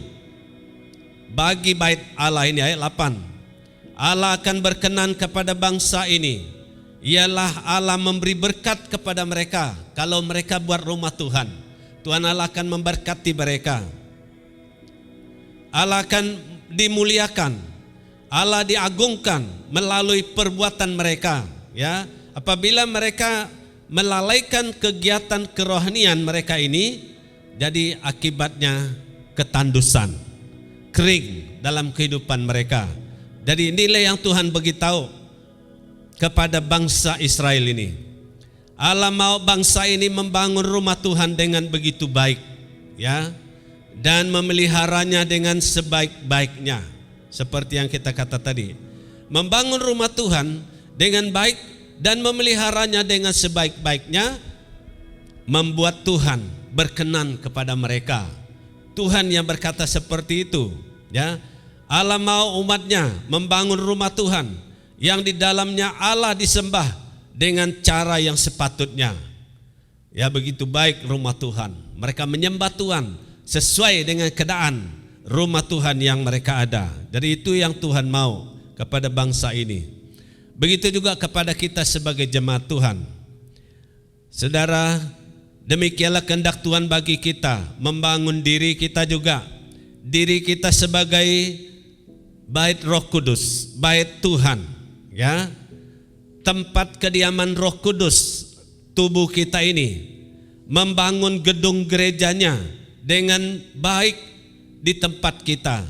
bagi bait Allah. Ini ayat 8. Allah akan berkenan kepada bangsa ini. Ialah Allah memberi berkat kepada mereka kalau mereka buat rumah Tuhan. Tuhan Allah akan memberkati mereka. Allah akan dimuliakan, Allah diagungkan melalui perbuatan mereka, ya. Apabila mereka melalaikan kegiatan kerohanian mereka ini, jadi akibatnya ketandusan, kering dalam kehidupan mereka. Jadi inilah yang Tuhan beritahu kepada bangsa Israel ini. Allah mau bangsa ini membangun rumah Tuhan dengan begitu baik, ya, dan memeliharanya dengan sebaik-baiknya. Seperti yang kita kata tadi, membangun rumah Tuhan dengan baik dan memeliharanya dengan sebaik-baiknya membuat Tuhan berkenan kepada mereka. Tuhan yang berkata seperti itu, ya. Allah mau umatnya membangun rumah Tuhan yang di dalamnya Allah disembah dengan cara yang sepatutnya. Ya, begitu baik rumah Tuhan. Mereka menyembah Tuhan sesuai dengan keadaan rumah Tuhan yang mereka ada. Jadi itu yang Tuhan mau kepada bangsa ini. Begitu juga kepada kita sebagai jemaat Tuhan. Saudara, demikianlah kehendak Tuhan bagi kita, membangun diri kita juga. Diri kita sebagai bait Roh Kudus, bait Tuhan, ya, tempat kediaman Roh Kudus. Tubuh kita ini membangun gedung gerejanya dengan baik di tempat kita.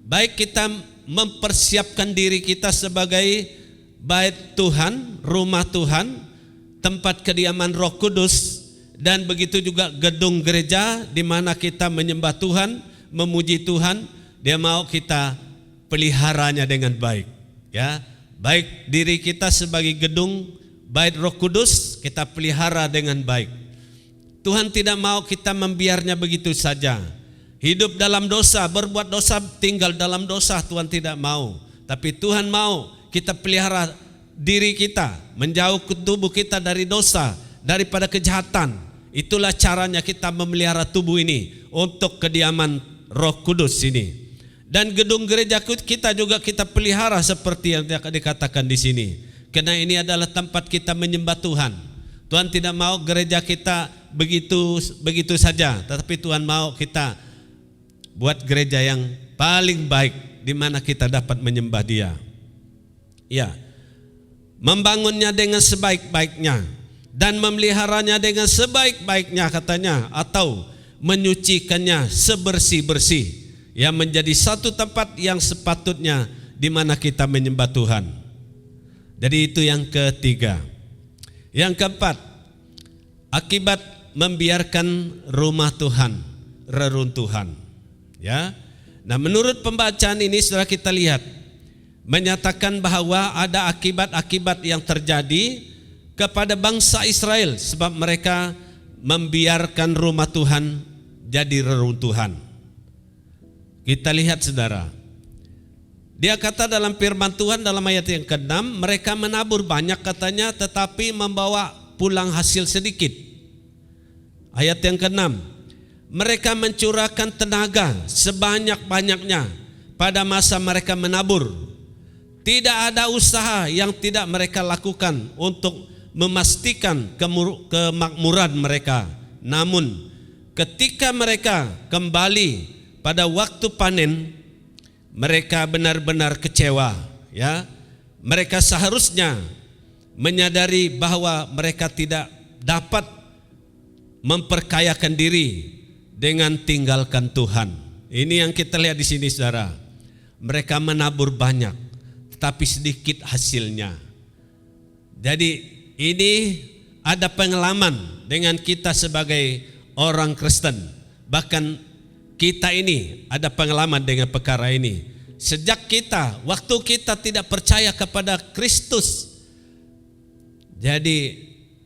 Baik kita mempersiapkan diri kita sebagai bait Tuhan, rumah Tuhan, tempat kediaman Roh Kudus, dan begitu juga gedung gereja di mana kita menyembah Tuhan, memuji Tuhan. Dia mau kita peliharanya dengan baik, ya. Baik diri kita sebagai gedung bait Roh Kudus, kita pelihara dengan baik. Tuhan tidak mau kita membiarnya begitu saja. Hidup dalam dosa, berbuat dosa, tinggal dalam dosa, Tuhan tidak mau. Tapi Tuhan mau kita pelihara diri kita, menjauh ke tubuh kita dari dosa, daripada kejahatan. Itulah caranya kita memelihara tubuh ini untuk kediaman Roh Kudus ini. Dan gedung gereja kita juga kita pelihara seperti yang dikatakan di sini. Karena ini adalah tempat kita menyembah Tuhan. Tuhan tidak mau gereja kita begitu saja, tetapi Tuhan mau kita buat gereja yang paling baik di mana kita dapat menyembah Dia. Ya. Membangunnya dengan sebaik-baiknya dan memeliharanya dengan sebaik-baiknya katanya, atau menyucikannya sebersih-bersih, yang menjadi satu tempat yang sepatutnya di mana kita menyembah Tuhan. Jadi itu yang ketiga. Yang keempat, akibat membiarkan rumah Tuhan reruntuhan. Ya. Nah, menurut pembacaan ini setelah kita lihat menyatakan bahwa ada akibat-akibat yang terjadi kepada bangsa Israel sebab mereka membiarkan rumah Tuhan jadi reruntuhan. Kita lihat saudara, dia kata dalam firman Tuhan dalam ayat yang ke-6, mereka menabur banyak katanya tetapi membawa pulang hasil sedikit. Ayat yang ke-6, mereka mencurahkan tenaga sebanyak-banyaknya pada masa mereka menabur. Tidak ada usaha yang tidak mereka lakukan untuk memastikan kemakmuran mereka. Namun ketika mereka kembali pada waktu panen, mereka benar-benar kecewa, ya. Mereka seharusnya menyadari bahwa mereka tidak dapat memperkayakan diri dengan tinggalkan Tuhan. Ini yang kita lihat di sini, saudara. Mereka menabur banyak, tetapi sedikit hasilnya. Jadi ini ada pengalaman dengan kita sebagai orang Kristen. Bahkan kita ini ada pengalaman dengan perkara ini. Sejak waktu kita tidak percaya kepada Kristus, jadi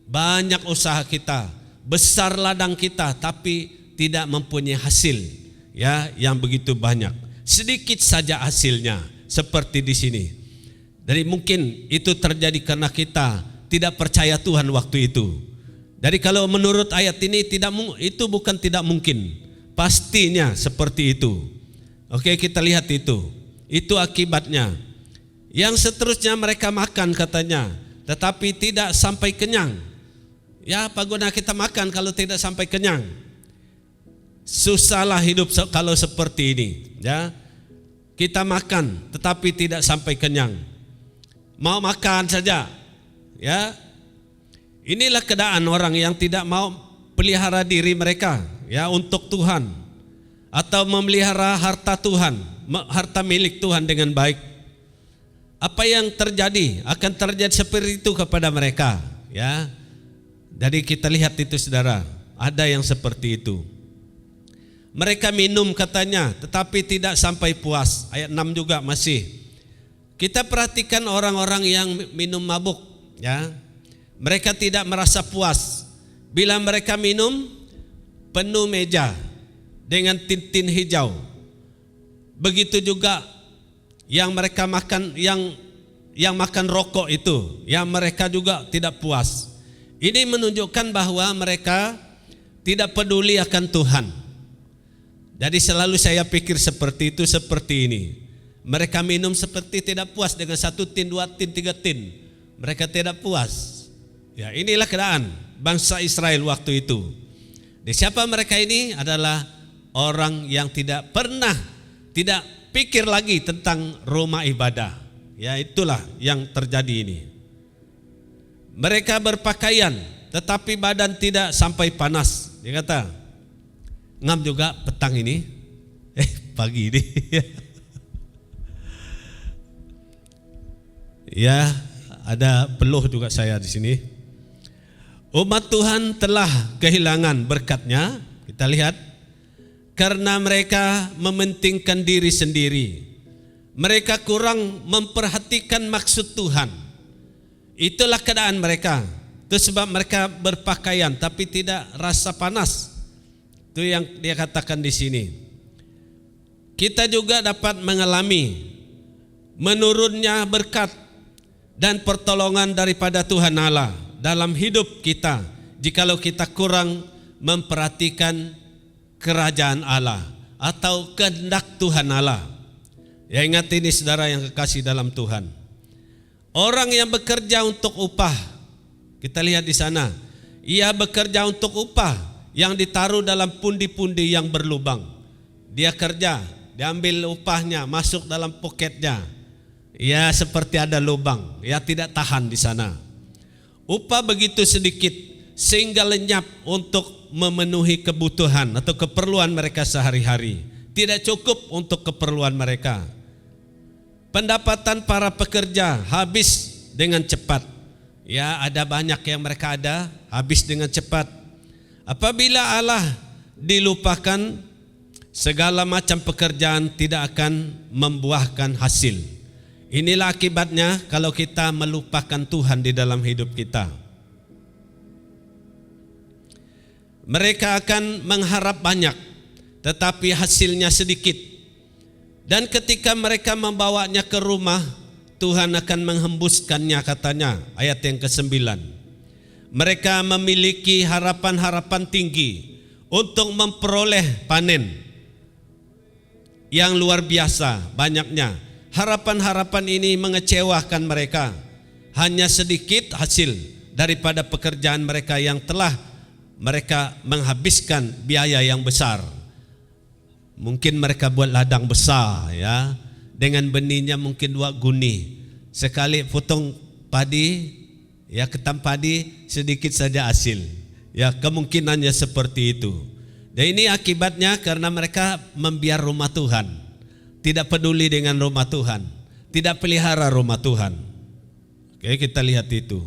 banyak usaha kita, besar ladang kita, tapi tidak mempunyai hasil, ya, yang begitu banyak. Sedikit saja hasilnya, seperti di sini. Jadi mungkin itu terjadi karena kita tidak percaya Tuhan waktu itu. Jadi kalau menurut ayat ini itu bukan tidak mungkin, pastinya seperti itu. Oke, kita lihat itu. Itu akibatnya. Yang seterusnya mereka makan katanya, tetapi tidak sampai kenyang. Ya, apa guna kita makan kalau tidak sampai kenyang? Susahlah hidup kalau seperti ini, ya. Kita makan tetapi tidak sampai kenyang. Mau makan saja, ya. Inilah keadaan orang yang tidak mau pelihara diri mereka, ya, untuk Tuhan, atau memelihara harta Tuhan, harta milik Tuhan dengan baik. Apa yang terjadi? Akan terjadi seperti itu kepada mereka, ya. Jadi kita lihat itu, saudara, ada yang seperti itu. Mereka minum katanya, tetapi tidak sampai puas. Ayat 6 juga masih. Kita perhatikan orang-orang yang minum mabuk, ya. Mereka tidak merasa puas. Bila mereka minum, penuh meja dengan tintin hijau. Begitu juga yang mereka makan, yang makan rokok itu, yang mereka juga tidak puas. Ini menunjukkan bahwa mereka tidak peduli akan Tuhan. Jadi selalu saya pikir seperti itu, seperti ini. Mereka minum seperti tidak puas dengan 1 tin, 2 tin, 3 tin. Mereka tidak puas. Ya, inilah keadaan bangsa Israel waktu itu. Di siapa mereka ini? Adalah orang yang tidak pikir lagi tentang rumah ibadah. Ya, itulah yang terjadi ini. Mereka berpakaian, tetapi badan tidak sampai panas. Dia kata, ngam juga petang ini, pagi ini. Ya, ada peluh juga saya di sini. Umat Tuhan telah kehilangan berkat-Nya. Kita lihat, karena mereka mementingkan diri sendiri. Mereka kurang memperhatikan maksud Tuhan. Itulah keadaan mereka. Itu sebab mereka berpakaian tapi tidak rasa panas. Itu yang dia katakan di sini. Kita juga dapat mengalami menurunnya berkat dan pertolongan daripada Tuhan Allah dalam hidup kita jikalau kita kurang memperhatikan kerajaan Allah atau kehendak Tuhan Allah. Ya, ingat ini, saudara yang kekasih dalam Tuhan. Orang yang bekerja untuk upah, kita lihat di sana, ia bekerja untuk upah yang ditaruh dalam pundi-pundi yang berlubang. Dia kerja, diambil upahnya, masuk dalam poketnya. Ya, seperti ada lubang, ya tidak tahan di sana. Upah begitu sedikit sehingga lenyap untuk memenuhi kebutuhan atau keperluan mereka sehari-hari. Tidak cukup untuk keperluan mereka. Pendapatan para pekerja habis dengan cepat. Ya, ada banyak yang mereka ada, habis dengan cepat. Apabila Allah dilupakan, segala macam pekerjaan tidak akan membuahkan hasil. Inilah akibatnya kalau kita melupakan Tuhan di dalam hidup kita. Mereka akan mengharap banyak, tetapi hasilnya sedikit. Dan ketika mereka membawanya ke rumah, Tuhan akan menghembuskannya, katanya, ayat yang ke-9. Mereka memiliki harapan-harapan tinggi untuk memperoleh panen yang luar biasa banyaknya. Harapan-harapan ini mengecewakan mereka. Hanya sedikit hasil, daripada pekerjaan mereka yang telah mereka menghabiskan biaya yang besar. Mungkin mereka buat ladang besar, ya, dengan benihnya mungkin 2 guni. Sekali potong padi, ya, ketam padi sedikit saja hasil. Ya, kemungkinannya seperti itu. Dan ini akibatnya karena mereka membiar rumah Tuhan, tidak peduli dengan rumah Tuhan, tidak pelihara rumah Tuhan. Oke, kita lihat itu.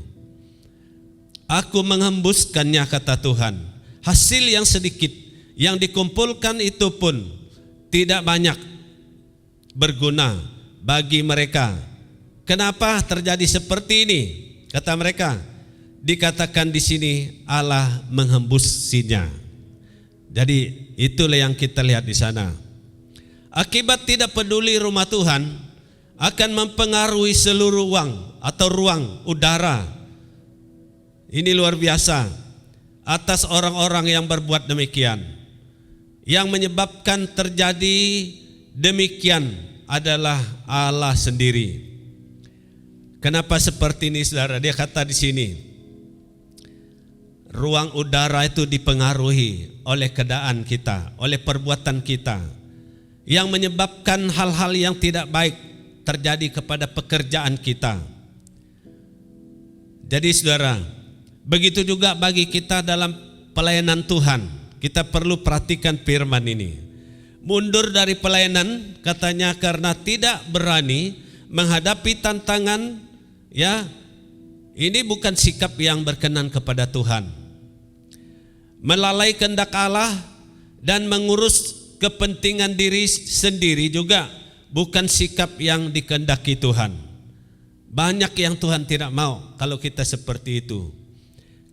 Aku menghembuskannya, kata Tuhan. Hasil yang sedikit yang dikumpulkan itu pun tidak banyak berguna bagi mereka. Kenapa terjadi seperti ini? Kata mereka, dikatakan di sini Allah menghembusinya. Jadi itulah yang kita lihat di sana. Akibat tidak peduli rumah Tuhan akan mempengaruhi seluruh ruang udara. Ini luar biasa atas orang-orang yang berbuat demikian. Yang menyebabkan terjadi demikian adalah Allah sendiri. Kenapa seperti ini, saudara? Dia kata di sini, ruang udara itu dipengaruhi oleh keadaan kita, oleh perbuatan kita, yang menyebabkan hal-hal yang tidak baik terjadi kepada pekerjaan kita. Jadi saudara, begitu juga bagi kita dalam pelayanan Tuhan. Kita perlu perhatikan firman ini. Mundur dari pelayanan katanya karena tidak berani menghadapi tantangan, ya. Ini bukan sikap yang berkenan kepada Tuhan. Melalai kehendak Allah dan mengurus kepentingan diri sendiri juga bukan sikap yang dikehendaki Tuhan. Banyak yang Tuhan tidak mau kalau kita seperti itu.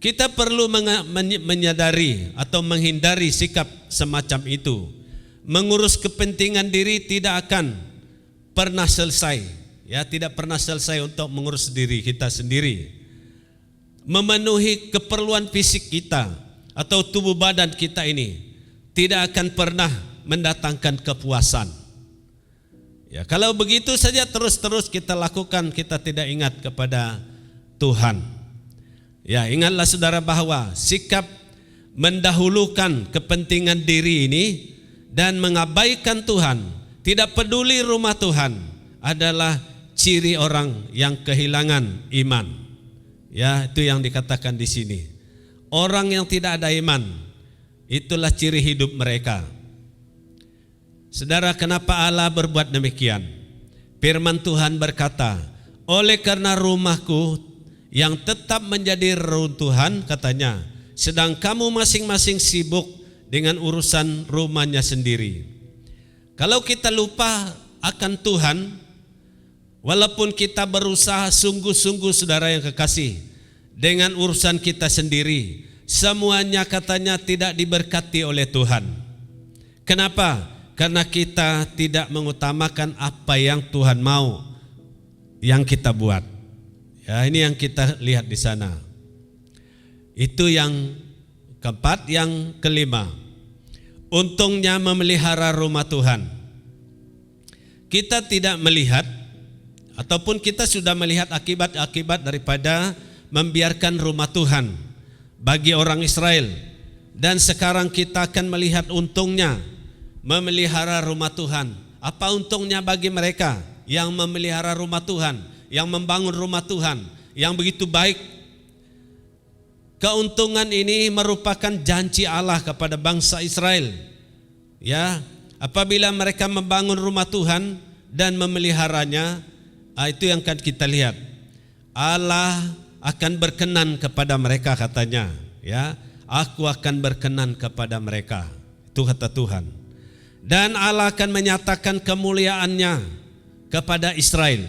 Kita perlu menyadari atau menghindari sikap semacam itu. Mengurus kepentingan diri tidak akan pernah selesai, ya, tidak pernah selesai untuk mengurus diri kita sendiri. Memenuhi keperluan fisik kita atau tubuh badan kita ini tidak akan pernah mendatangkan kepuasan. Ya, kalau begitu saja terus-terus kita lakukan, kita tidak ingat kepada Tuhan. Ya, ingatlah saudara bahwa sikap mendahulukan kepentingan diri ini dan mengabaikan Tuhan, tidak peduli rumah Tuhan adalah ciri orang yang kehilangan iman. Ya, itu yang dikatakan di sini. Orang yang tidak ada iman, itulah ciri hidup mereka. Saudara, kenapa Allah berbuat demikian? Firman Tuhan berkata, oleh karena rumahku yang tetap menjadi reruntuhan, katanya, sedang kamu masing-masing sibuk dengan urusan rumahnya sendiri. Kalau kita lupa akan Tuhan, walaupun kita berusaha sungguh-sungguh, saudara yang kekasih, dengan urusan kita sendiri, semuanya katanya tidak diberkati oleh Tuhan. Kenapa? Karena kita tidak mengutamakan apa yang Tuhan mau yang kita buat. Ya, ini yang kita lihat di sana. Itu yang keempat. Yang kelima, untungnya memelihara rumah Tuhan. Kita tidak melihat ataupun kita sudah melihat akibat-akibat daripada membiarkan rumah Tuhan bagi orang Israel, dan sekarang kita akan melihat untungnya memelihara rumah Tuhan. Apa untungnya bagi mereka yang memelihara rumah Tuhan, yang membangun rumah Tuhan, yang begitu baik? Keuntungan ini merupakan janji Allah kepada bangsa Israel. Ya, apabila mereka membangun rumah Tuhan dan memeliharanya, itu yang akan kita lihat. Allah akan berkenan kepada mereka, katanya. Ya, aku akan berkenan kepada mereka. Itu kata Tuhan. Dan Allah akan menyatakan kemuliaannya kepada Israel.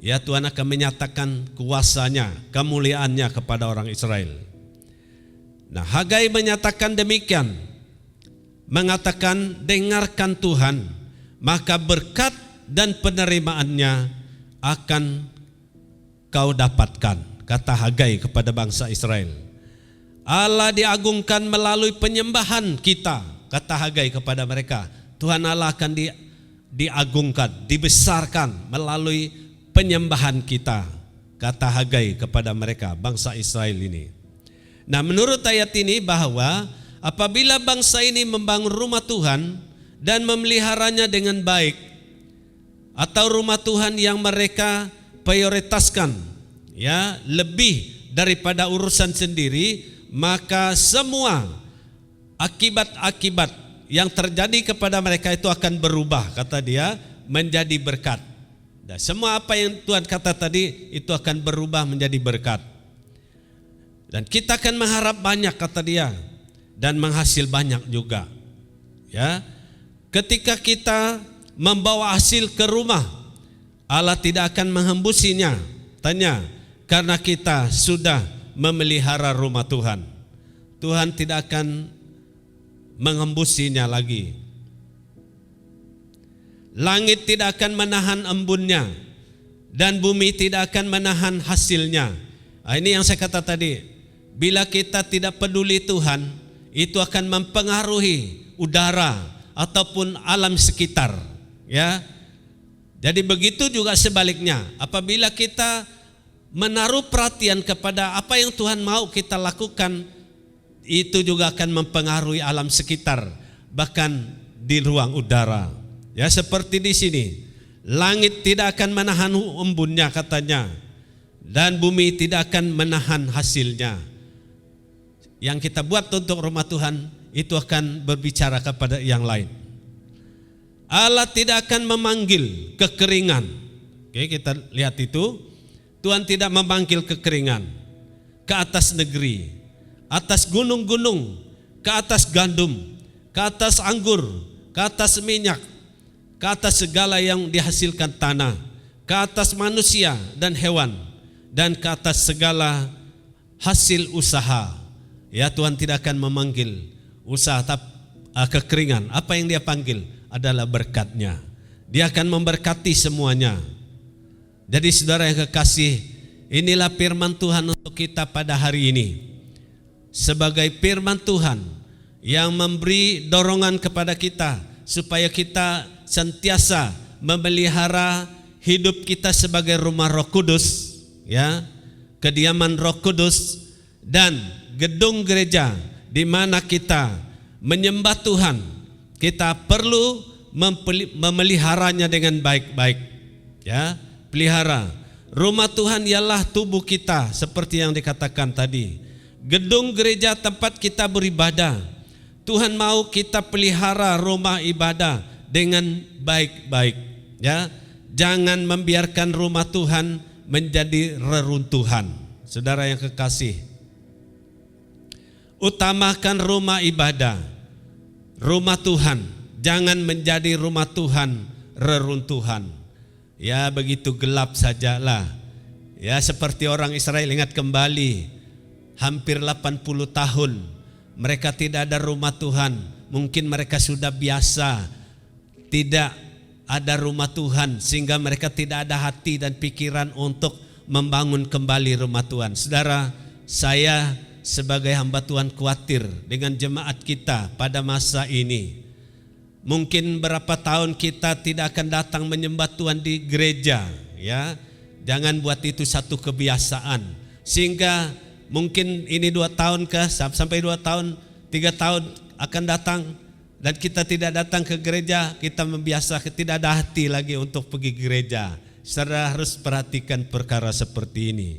Ya, Tuhan akan menyatakan kuasanya, kemuliaannya kepada orang Israel. Nah, Hagai menyatakan demikian, mengatakan, dengarkan Tuhan, maka berkat dan penerimaannya akan kau dapatkan, kata Hagai kepada bangsa Israel. Allah diagungkan melalui penyembahan kita, kata Hagai kepada mereka. Tuhan Allah akan diagungkan, dibesarkan melalui penyembahan kita. kata Hagai kepada mereka, bangsa Israel ini. Nah, menurut ayat ini bahwa apabila bangsa ini membangun rumah Tuhan dan memeliharanya dengan baik, atau rumah Tuhan yang mereka prioritaskan, ya, lebih daripada urusan sendiri, maka semua akibat-akibat yang terjadi kepada mereka itu akan berubah, kata dia, menjadi berkat. Dan semua apa yang Tuhan kata tadi itu akan berubah menjadi berkat. Dan kita akan mengharap banyak, kata dia, dan menghasil banyak juga. Ya, ketika kita membawa hasil ke rumah, Allah tidak akan menghembusinya. Tanya, karena kita sudah memelihara rumah Tuhan. Tuhan tidak akan menghembusinya lagi. Langit tidak akan menahan embunnya, dan bumi tidak akan menahan hasilnya. Ini yang saya kata tadi. Bila kita tidak peduli Tuhan, itu akan mempengaruhi udara ataupun alam sekitar. Ya, jadi begitu juga sebaliknya. Apabila kita menaruh perhatian kepada apa yang Tuhan mau kita lakukan, itu juga akan mempengaruhi alam sekitar, bahkan di ruang udara. Ya, seperti di sini, langit tidak akan menahan embunnya, katanya, dan bumi tidak akan menahan hasilnya. Yang kita buat untuk rumah Tuhan itu akan berbicara kepada yang lain. Allah tidak akan memanggil kekeringan. Oke, kita lihat itu. Tuhan tidak memanggil kekeringan ke atas negeri, atas gunung-gunung, ke atas gandum, ke atas anggur, ke atas minyak, ke atas segala yang dihasilkan tanah, ke atas manusia dan hewan, dan ke atas segala hasil usaha. Ya, Tuhan tidak akan memanggil usaha kekeringan. Apa yang dia panggil adalah berkat-Nya. Dia akan memberkati semuanya. Jadi saudara yang kekasih, inilah firman Tuhan untuk kita pada hari ini. Sebagai firman Tuhan yang memberi dorongan kepada kita supaya kita sentiasa memelihara hidup kita sebagai rumah Roh Kudus, ya, kediaman Roh Kudus, dan gedung gereja di mana kita menyembah Tuhan. Kita perlu memeliharanya dengan baik-baik. Ya, pelihara. Rumah Tuhan ialah tubuh kita, seperti yang dikatakan tadi. Gedung gereja tempat kita beribadah. Tuhan mau kita pelihara rumah ibadah dengan baik-baik. Ya, jangan membiarkan rumah Tuhan menjadi reruntuhan. Saudara yang kekasih, utamakan rumah ibadah, rumah Tuhan. Jangan menjadi rumah Tuhan reruntuhan. Ya, begitu gelap sajalah. Ya, seperti orang Israel, ingat kembali, hampir 80 tahun mereka tidak ada rumah Tuhan. Mungkin mereka sudah biasa tidak ada rumah Tuhan, sehingga mereka tidak ada hati dan pikiran untuk membangun kembali rumah Tuhan. Saudara, saya sebagai hamba Tuhan khawatir dengan jemaat kita pada masa ini. Mungkin berapa tahun kita tidak akan datang menyembah Tuhan di gereja, ya. Jangan buat itu satu kebiasaan. Sehingga mungkin ini 2 tahun sampai 2 tahun, 3 tahun akan datang dan kita tidak datang ke gereja, kita membiasa tidak ada hati lagi untuk pergi gereja. Saudara harus perhatikan perkara seperti ini.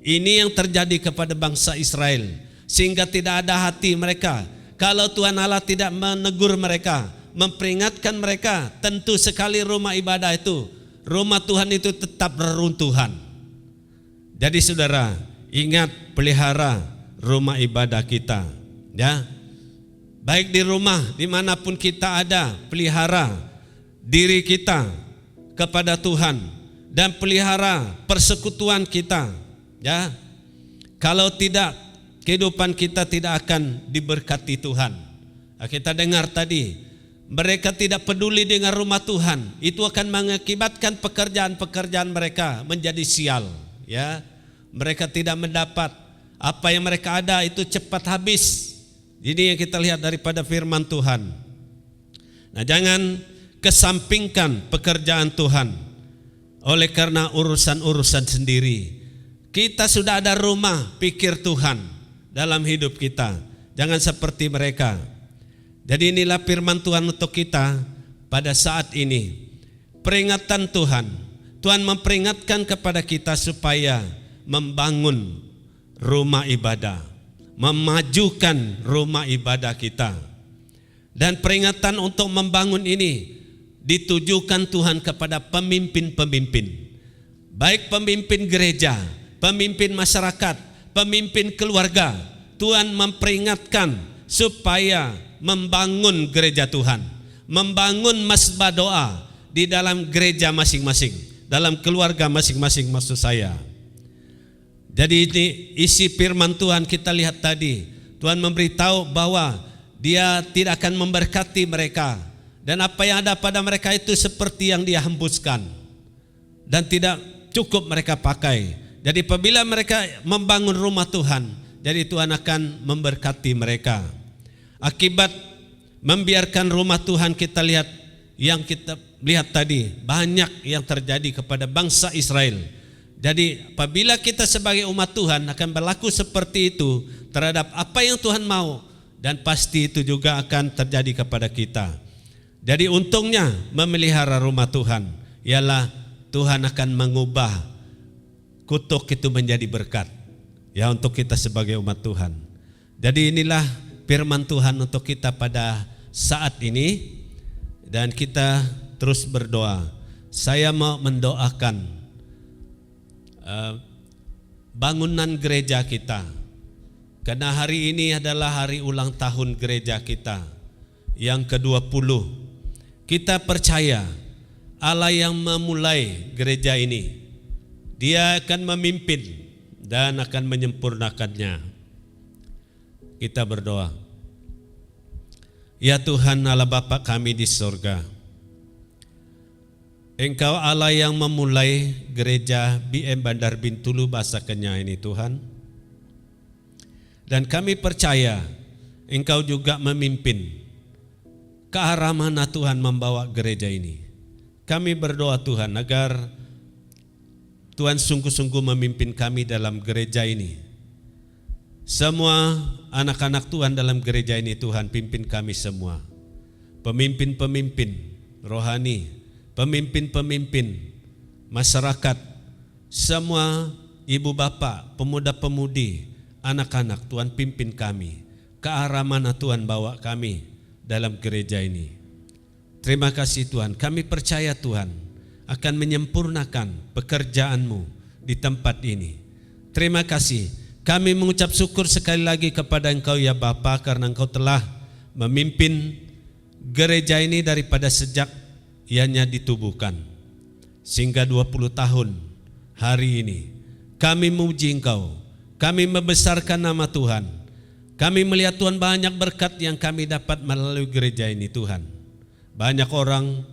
Ini yang terjadi kepada bangsa Israel, sehingga tidak ada hati mereka. Kalau Tuhan Allah tidak menegur mereka, memperingatkan mereka, tentu sekali rumah ibadah itu, rumah Tuhan itu tetap reruntuhan. Jadi saudara, ingat, pelihara rumah ibadah kita, ya. Baik di rumah, dimanapun kita ada, pelihara diri kita kepada Tuhan dan pelihara persekutuan kita. Ya, kalau tidak, kehidupan kita tidak akan diberkati Tuhan. Kita dengar tadi, mereka tidak peduli dengan rumah Tuhan. Itu akan mengakibatkan pekerjaan-pekerjaan mereka menjadi sial. Ya, mereka tidak mendapat apa yang mereka ada, itu cepat habis. Ini yang kita lihat daripada firman Tuhan. Nah, jangan kesampingkan pekerjaan Tuhan oleh karena urusan-urusan sendiri. Kita sudah ada rumah pikir Tuhan dalam hidup kita. Jangan seperti mereka. Jadi inilah firman Tuhan untuk kita pada saat ini. Peringatan Tuhan. Tuhan memperingatkan kepada kita supaya membangun rumah ibadah, memajukan rumah ibadah kita. Dan peringatan untuk membangun ini ditujukan Tuhan kepada pemimpin-pemimpin, baik pemimpin gereja, pemimpin masyarakat, pemimpin keluarga. Tuhan memperingatkan supaya membangun gereja Tuhan, membangun masbah doa di dalam gereja masing-masing, dalam keluarga masing-masing maksud saya. Jadi ini isi firman Tuhan kita lihat tadi. Tuhan memberitahu bahwa Dia tidak akan memberkati mereka, dan apa yang ada pada mereka itu seperti yang Dia hembuskan dan tidak cukup mereka pakai. Jadi apabila mereka membangun rumah Tuhan, jadi Tuhan akan memberkati mereka. Akibat membiarkan rumah Tuhan, kita lihat yang kita lihat tadi, banyak yang terjadi kepada bangsa Israel. Jadi apabila kita sebagai umat Tuhan akan berlaku seperti itu terhadap apa yang Tuhan mau, dan pasti itu juga akan terjadi kepada kita. Jadi untungnya memelihara rumah Tuhan ialah Tuhan akan mengubah kutuk itu menjadi berkat ya untuk kita sebagai umat Tuhan. Jadi inilah firman Tuhan untuk kita pada saat ini, dan kita terus berdoa. Saya mau mendoakan bangunan gereja kita, karena hari ini adalah hari ulang tahun gereja kita yang ke-20. Kita percaya Allah yang memulai gereja ini, Dia akan memimpin dan akan menyempurnakannya. Kita berdoa. Ya Tuhan Allah Bapa kami di sorga, Engkau Allah yang memulai gereja BM Bandar Bintulu Basa Kenyah ini Tuhan. Dan kami percaya Engkau juga memimpin ke arah mana Tuhan membawa gereja ini. Kami berdoa Tuhan agar Tuhan sungguh-sungguh memimpin kami dalam gereja ini. Semua anak-anak Tuhan dalam gereja ini Tuhan pimpin kami semua. Pemimpin-pemimpin rohani, pemimpin-pemimpin masyarakat, semua ibu bapak, pemuda-pemudi, anak-anak, Tuhan pimpin kami ke arah mana Tuhan bawa kami dalam gereja ini. Terima kasih Tuhan, kami percaya Tuhan akan menyempurnakan pekerjaan-Mu di tempat ini. Terima kasih, kami mengucap syukur sekali lagi kepada Engkau ya Bapa, karena Engkau telah memimpin gereja ini daripada sejak ianya ditubuhkan sehingga 20 tahun hari ini. Kami memuji Engkau, kami membesarkan nama Tuhan. Kami melihat Tuhan banyak berkat yang kami dapat melalui gereja ini Tuhan. Banyak orang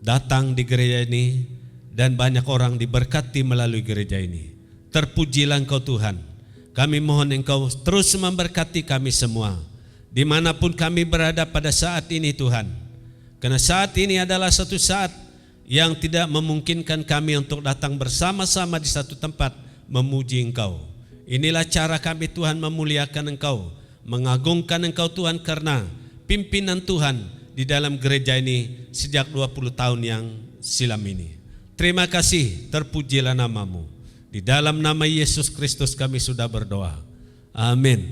datang di gereja ini dan banyak orang diberkati melalui gereja ini. Terpujilah Engkau Tuhan. Kami mohon Engkau terus memberkati kami semua dimanapun kami berada pada saat ini Tuhan. Karena saat ini adalah satu saat yang tidak memungkinkan kami untuk datang bersama-sama di satu tempat memuji Engkau. Inilah cara kami Tuhan memuliakan Engkau, mengagungkan Engkau Tuhan, karena pimpinan Tuhan di dalam gereja ini sejak 20 tahun yang silam ini. Terima kasih, terpujilah nama-Mu. Di dalam nama Yesus Kristus kami sudah berdoa. Amin.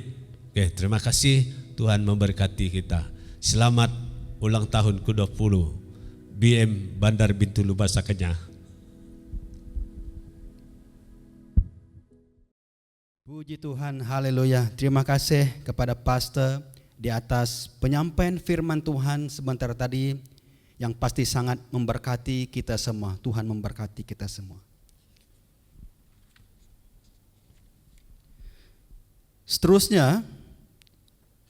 Oke, terima kasih, Tuhan memberkati kita. Selamat ulang tahun ke-20 BM Bandar Bintulu Basa Kenyah. Puji Tuhan, haleluya. Terima kasih kepada pastor di atas penyampaian firman Tuhan sebentar tadi yang pasti sangat memberkati kita semua. Tuhan memberkati kita semua. Seterusnya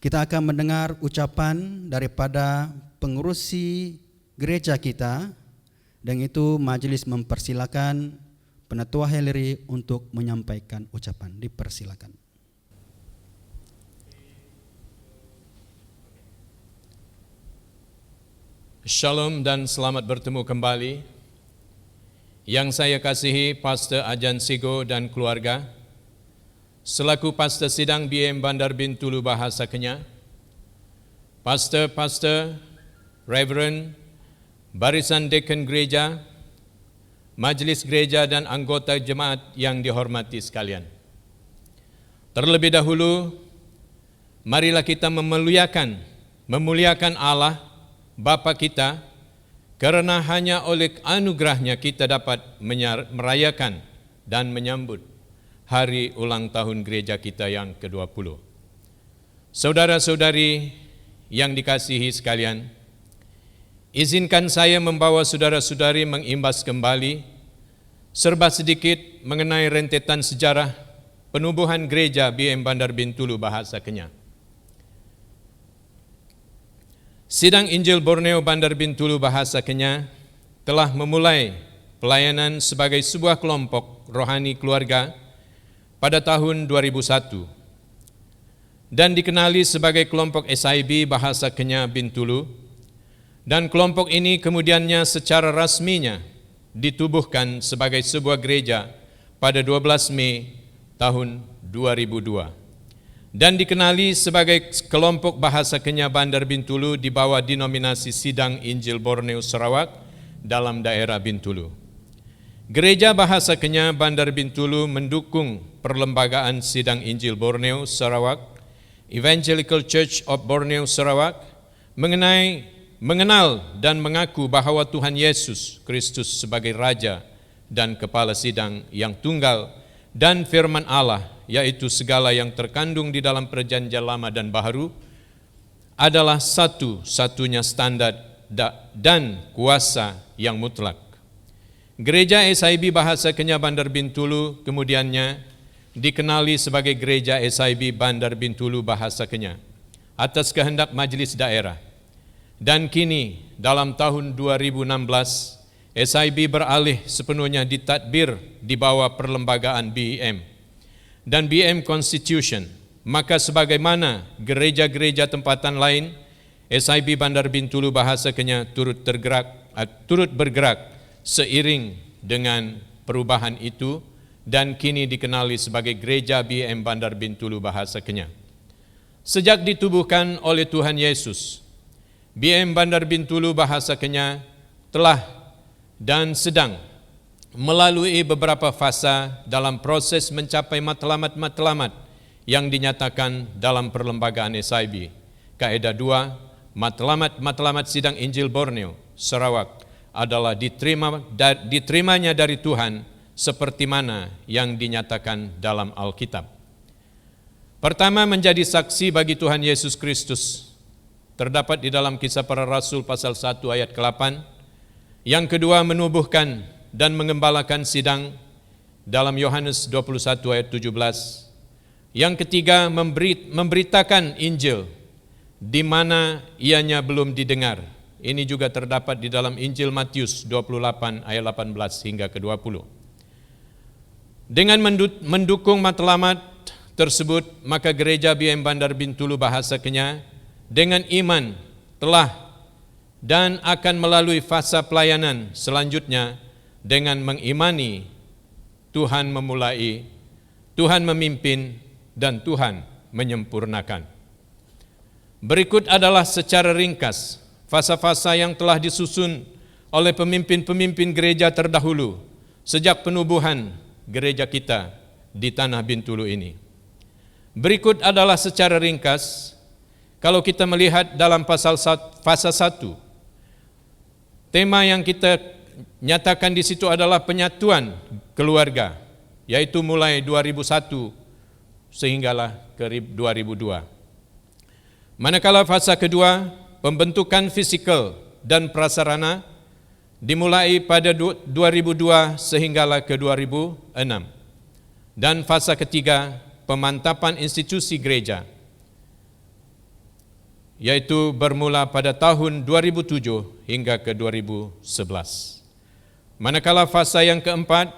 kita akan mendengar ucapan daripada pengurusi gereja kita, dan itu majelis mempersilakan Penatua Hillary untuk menyampaikan ucapan. Dipersilakan. Shalom dan selamat bertemu kembali. Yang saya kasihi Pastor Ajan Sigo dan keluarga, selaku Pastor Sidang BM Bandar Bintulu Bahasa Kenyah, Pastor, Reverend, Barisan Dekan Gereja, Majelis Gereja dan anggota jemaat yang dihormati sekalian. Terlebih dahulu, marilah kita memuliakan Allah, Bapa kita, karena hanya oleh anugerahnya kita dapat merayakan dan menyambut hari ulang tahun gereja kita yang ke-20. Saudara-saudari yang dikasihi sekalian, izinkan saya membawa saudara-saudari mengimbas kembali serba sedikit mengenai rentetan sejarah penubuhan gereja BM Bandar Bintulu Bahasa Kenyah. Sidang Injil Borneo Bandar Bintulu Bahasa Kenyah telah memulai pelayanan sebagai sebuah kelompok rohani keluarga pada tahun 2001 dan dikenali sebagai kelompok SIB Bahasa Kenyah Bintulu, dan kelompok ini kemudiannya secara rasminya ditubuhkan sebagai sebuah gereja pada 12 Mei tahun 2002. Dan dikenali sebagai kelompok Bahasa Kenyah Bandar Bintulu di bawah denominasi Sidang Injil Borneo Sarawak dalam daerah Bintulu. Gereja Bahasa Kenyah Bandar Bintulu mendukung perlembagaan Sidang Injil Borneo Sarawak, Evangelical Church of Borneo Sarawak, mengenal dan mengaku bahwa Tuhan Yesus Kristus sebagai Raja dan Kepala Sidang yang tunggal dan firman Allah, yaitu segala yang terkandung di dalam Perjanjian Lama dan Baharu, adalah satu-satunya standar dan kuasa yang mutlak. Gereja SIB Bahasa Kenyah Bandar Bintulu kemudiannya dikenali sebagai Gereja SIB Bandar Bintulu Bahasa Kenyah atas kehendak Majelis Daerah. Dan kini dalam tahun 2016, SIB beralih sepenuhnya ditadbir di bawah perlembagaan BEM dan BEM Constitution. Maka sebagaimana gereja-gereja tempatan lain, SIB Bandar Bintulu Bahasa Kenyah turut bergerak seiring dengan perubahan itu dan kini dikenali sebagai Gereja BEM Bandar Bintulu Bahasa Kenyah. Sejak ditubuhkan oleh Tuhan Yesus, BEM Bandar Bintulu Bahasa Kenyah telah dan sedang melalui beberapa fasa dalam proses mencapai matlamat-matlamat yang dinyatakan dalam perlembagaan SIB. Kaedah 2, matlamat-matlamat Sidang Injil Borneo Sarawak adalah diterimanya dari Tuhan seperti mana yang dinyatakan dalam Alkitab. Pertama, menjadi saksi bagi Tuhan Yesus Kristus, terdapat di dalam Kisah Para Rasul pasal 1 ayat ke-8. Yang kedua, menubuhkan dan mengembalakan sidang dalam Yohanes 21 ayat 17. Yang ketiga, memberitakan Injil di mana ianya belum didengar. Ini juga terdapat di dalam Injil Matius 28 ayat 18 hingga ke-20. Dengan mendukung matlamat tersebut, maka Gereja BEM Bandar Bintulu Bahasa Kenyah dengan iman telah dan akan melalui fasa pelayanan selanjutnya dengan mengimani Tuhan memulai, Tuhan memimpin, dan Tuhan menyempurnakan. Berikut adalah secara ringkas fasa-fasa yang telah disusun oleh pemimpin-pemimpin gereja terdahulu sejak penubuhan gereja kita di tanah Bintulu ini. Berikut adalah secara ringkas, kalau kita melihat dalam fasa 1, tema yang kita nyatakan di situ adalah penyatuan keluarga, yaitu mulai 2001 sehinggalah ke 2002. Manakala fasa kedua, pembentukan fisikal dan prasarana dimulai pada 2002 sehinggalah ke 2006. Dan fasa ketiga, pemantapan institusi gereja, yaitu bermula pada tahun 2007 hingga ke 2011. Manakala fasa yang keempat,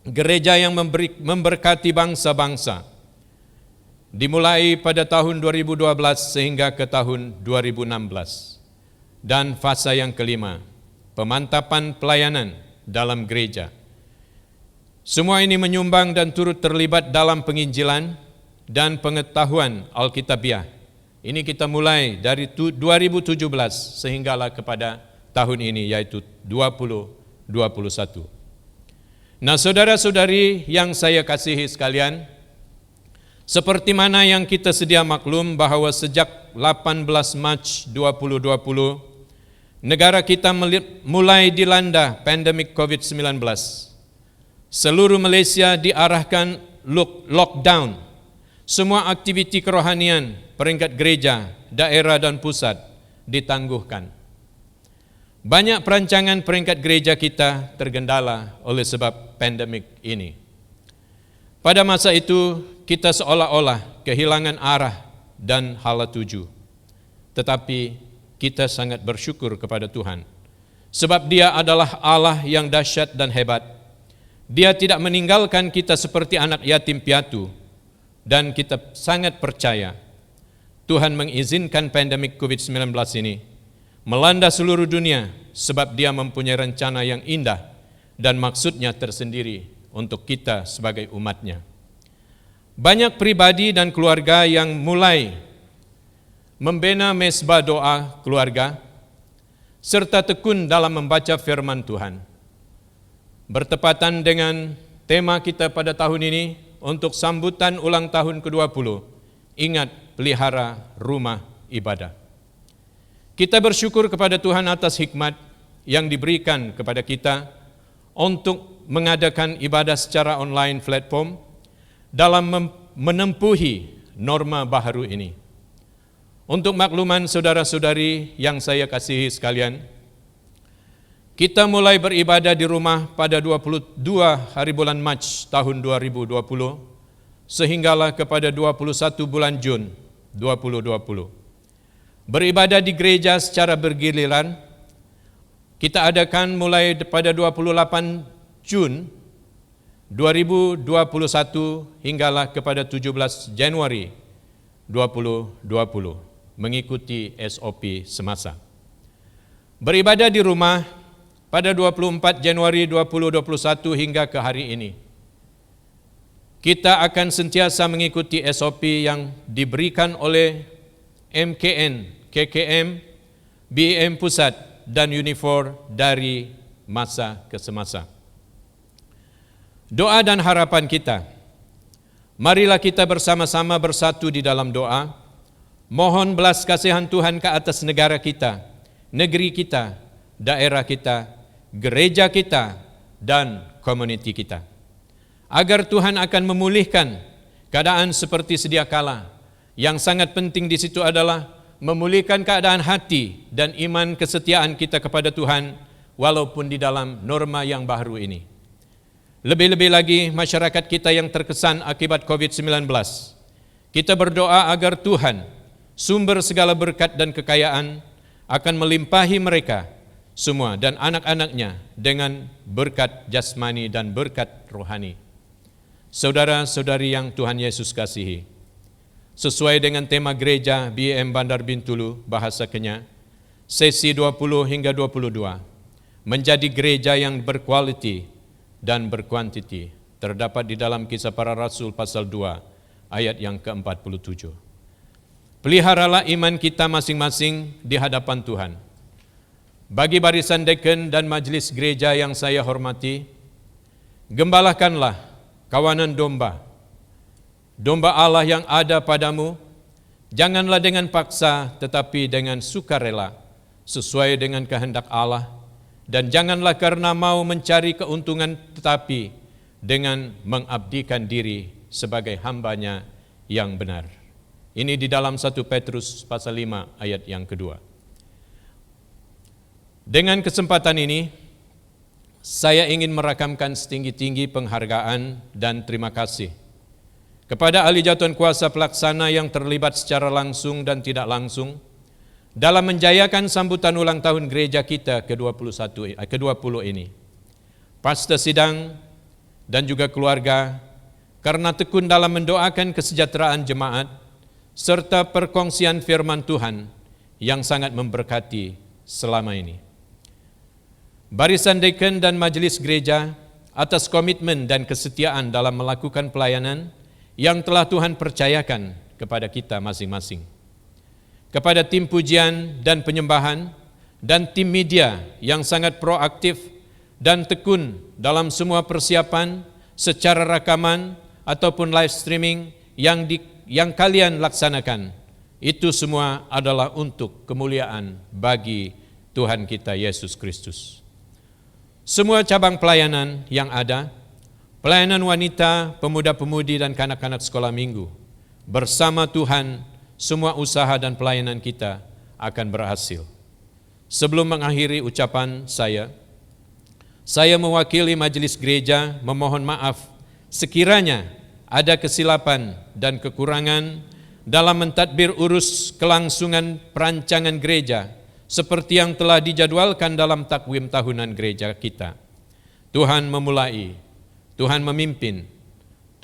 gereja yang memberkati bangsa-bangsa, dimulai pada tahun 2012 sehingga ke tahun 2016. Dan fasa yang kelima, pemantapan pelayanan dalam gereja. Semua ini menyumbang dan turut terlibat dalam penginjilan dan pengetahuan Alkitabiah. Ini kita mulai dari 2017 sehinggalah kepada tahun ini, yaitu 2021. Nah, saudara-saudari yang saya kasihi sekalian, seperti mana yang kita sedia maklum bahwa sejak 18 Mac 2020, negara kita mulai dilanda pandemik COVID-19. Seluruh Malaysia diarahkan lockdown. Semua aktiviti kerohanian, peringkat gereja, daerah dan pusat ditangguhkan. Banyak perancangan peringkat gereja kita tergendala oleh sebab pandemik ini. Pada masa itu, kita seolah-olah kehilangan arah dan hala tuju. Tetapi kita sangat bersyukur kepada Tuhan, sebab Dia adalah Allah yang dahsyat dan hebat. Dia tidak meninggalkan kita seperti anak yatim piatu, dan kita sangat percaya Tuhan mengizinkan pandemik COVID-19 ini melanda seluruh dunia sebab Dia mempunyai rencana yang indah dan maksudnya tersendiri untuk kita sebagai umatnya. Banyak pribadi dan keluarga yang mulai membina mezbah doa keluarga serta tekun dalam membaca firman Tuhan. Bertepatan dengan tema kita pada tahun ini untuk sambutan ulang tahun ke-20, ingat pelihara rumah ibadah. Kita bersyukur kepada Tuhan atas hikmat yang diberikan kepada kita untuk mengadakan ibadah secara online platform dalam menempuhi norma baharu ini. Untuk makluman saudara-saudari yang saya kasihi sekalian, kita mulai beribadah di rumah pada 22 hari bulan Mac tahun 2020 sehinggalah kepada 21 bulan Jun 2020. Beribadah di gereja secara bergiliran kita adakan mulai pada 28 Jun 2021 hinggalah kepada 17 Januari 2020 mengikuti SOP semasa. Beribadah di rumah pada 24 Januari 2021 hingga ke hari ini. Kita akan sentiasa mengikuti SOP yang diberikan oleh MKN, KKM, BEM Pusat, dan Unifor dari masa ke semasa. Doa dan harapan kita, marilah kita bersama-sama bersatu di dalam doa, mohon belas kasihan Tuhan ke atas negara kita, negeri kita, daerah kita, gereja kita, dan komuniti kita. Agar Tuhan akan memulihkan keadaan seperti sedia kala. Yang sangat penting di situ adalah memulihkan keadaan hati dan iman kesetiaan kita kepada Tuhan walaupun di dalam norma yang baru ini. Lebih-lebih lagi masyarakat kita yang terkesan akibat COVID-19. Kita berdoa agar Tuhan, sumber segala berkat dan kekayaan, akan melimpahi mereka semua dan anak-anaknya dengan berkat jasmani dan berkat rohani. Saudara-saudari yang Tuhan Yesus kasihi, sesuai dengan tema gereja BEM Bandar Bintulu bahasa Kenya, sesi 20 hingga 22, menjadi gereja yang berkualiti dan berkuantiti, terdapat di dalam Kisah Para Rasul pasal 2 ayat yang ke-47. Peliharalah iman kita masing-masing di hadapan Tuhan. Bagi barisan deken dan majelis gereja yang saya hormati, gembalakanlah kawanan domba, domba Allah yang ada padamu, janganlah dengan paksa tetapi dengan sukarela, sesuai dengan kehendak Allah, dan janganlah karena mau mencari keuntungan tetapi dengan mengabdikan diri sebagai hambanya yang benar. Ini di dalam 1 Petrus pasal 5 ayat yang kedua. Dengan kesempatan ini, saya ingin merakamkan setinggi-tinggi penghargaan dan terima kasih kepada ahli jatuhan kuasa pelaksana yang terlibat secara langsung dan tidak langsung dalam menjayakan sambutan ulang tahun gereja kita ke-20 ini. Pastor sidang dan juga keluarga, karena tekun dalam mendoakan kesejahteraan jemaat serta perkongsian firman Tuhan yang sangat memberkati selama ini. barisan deacon dan majelis gereja atas komitmen dan kesetiaan dalam melakukan pelayanan yang telah Tuhan percayakan kepada kita masing-masing. Kepada tim pujian dan penyembahan dan tim media yang sangat proaktif dan tekun dalam semua persiapan secara rakaman ataupun live streaming yang kalian laksanakan, itu semua adalah untuk kemuliaan bagi Tuhan kita Yesus Kristus. Semua cabang pelayanan yang ada, pelayanan wanita, pemuda-pemudi dan kanak-kanak sekolah minggu, bersama Tuhan semua usaha dan pelayanan kita akan berhasil. Sebelum mengakhiri ucapan saya mewakili majelis gereja memohon maaf sekiranya ada kesilapan dan kekurangan dalam mentadbir urus kelangsungan perancangan gereja seperti yang telah dijadwalkan dalam takwim tahunan gereja kita. Tuhan memulai, Tuhan memimpin,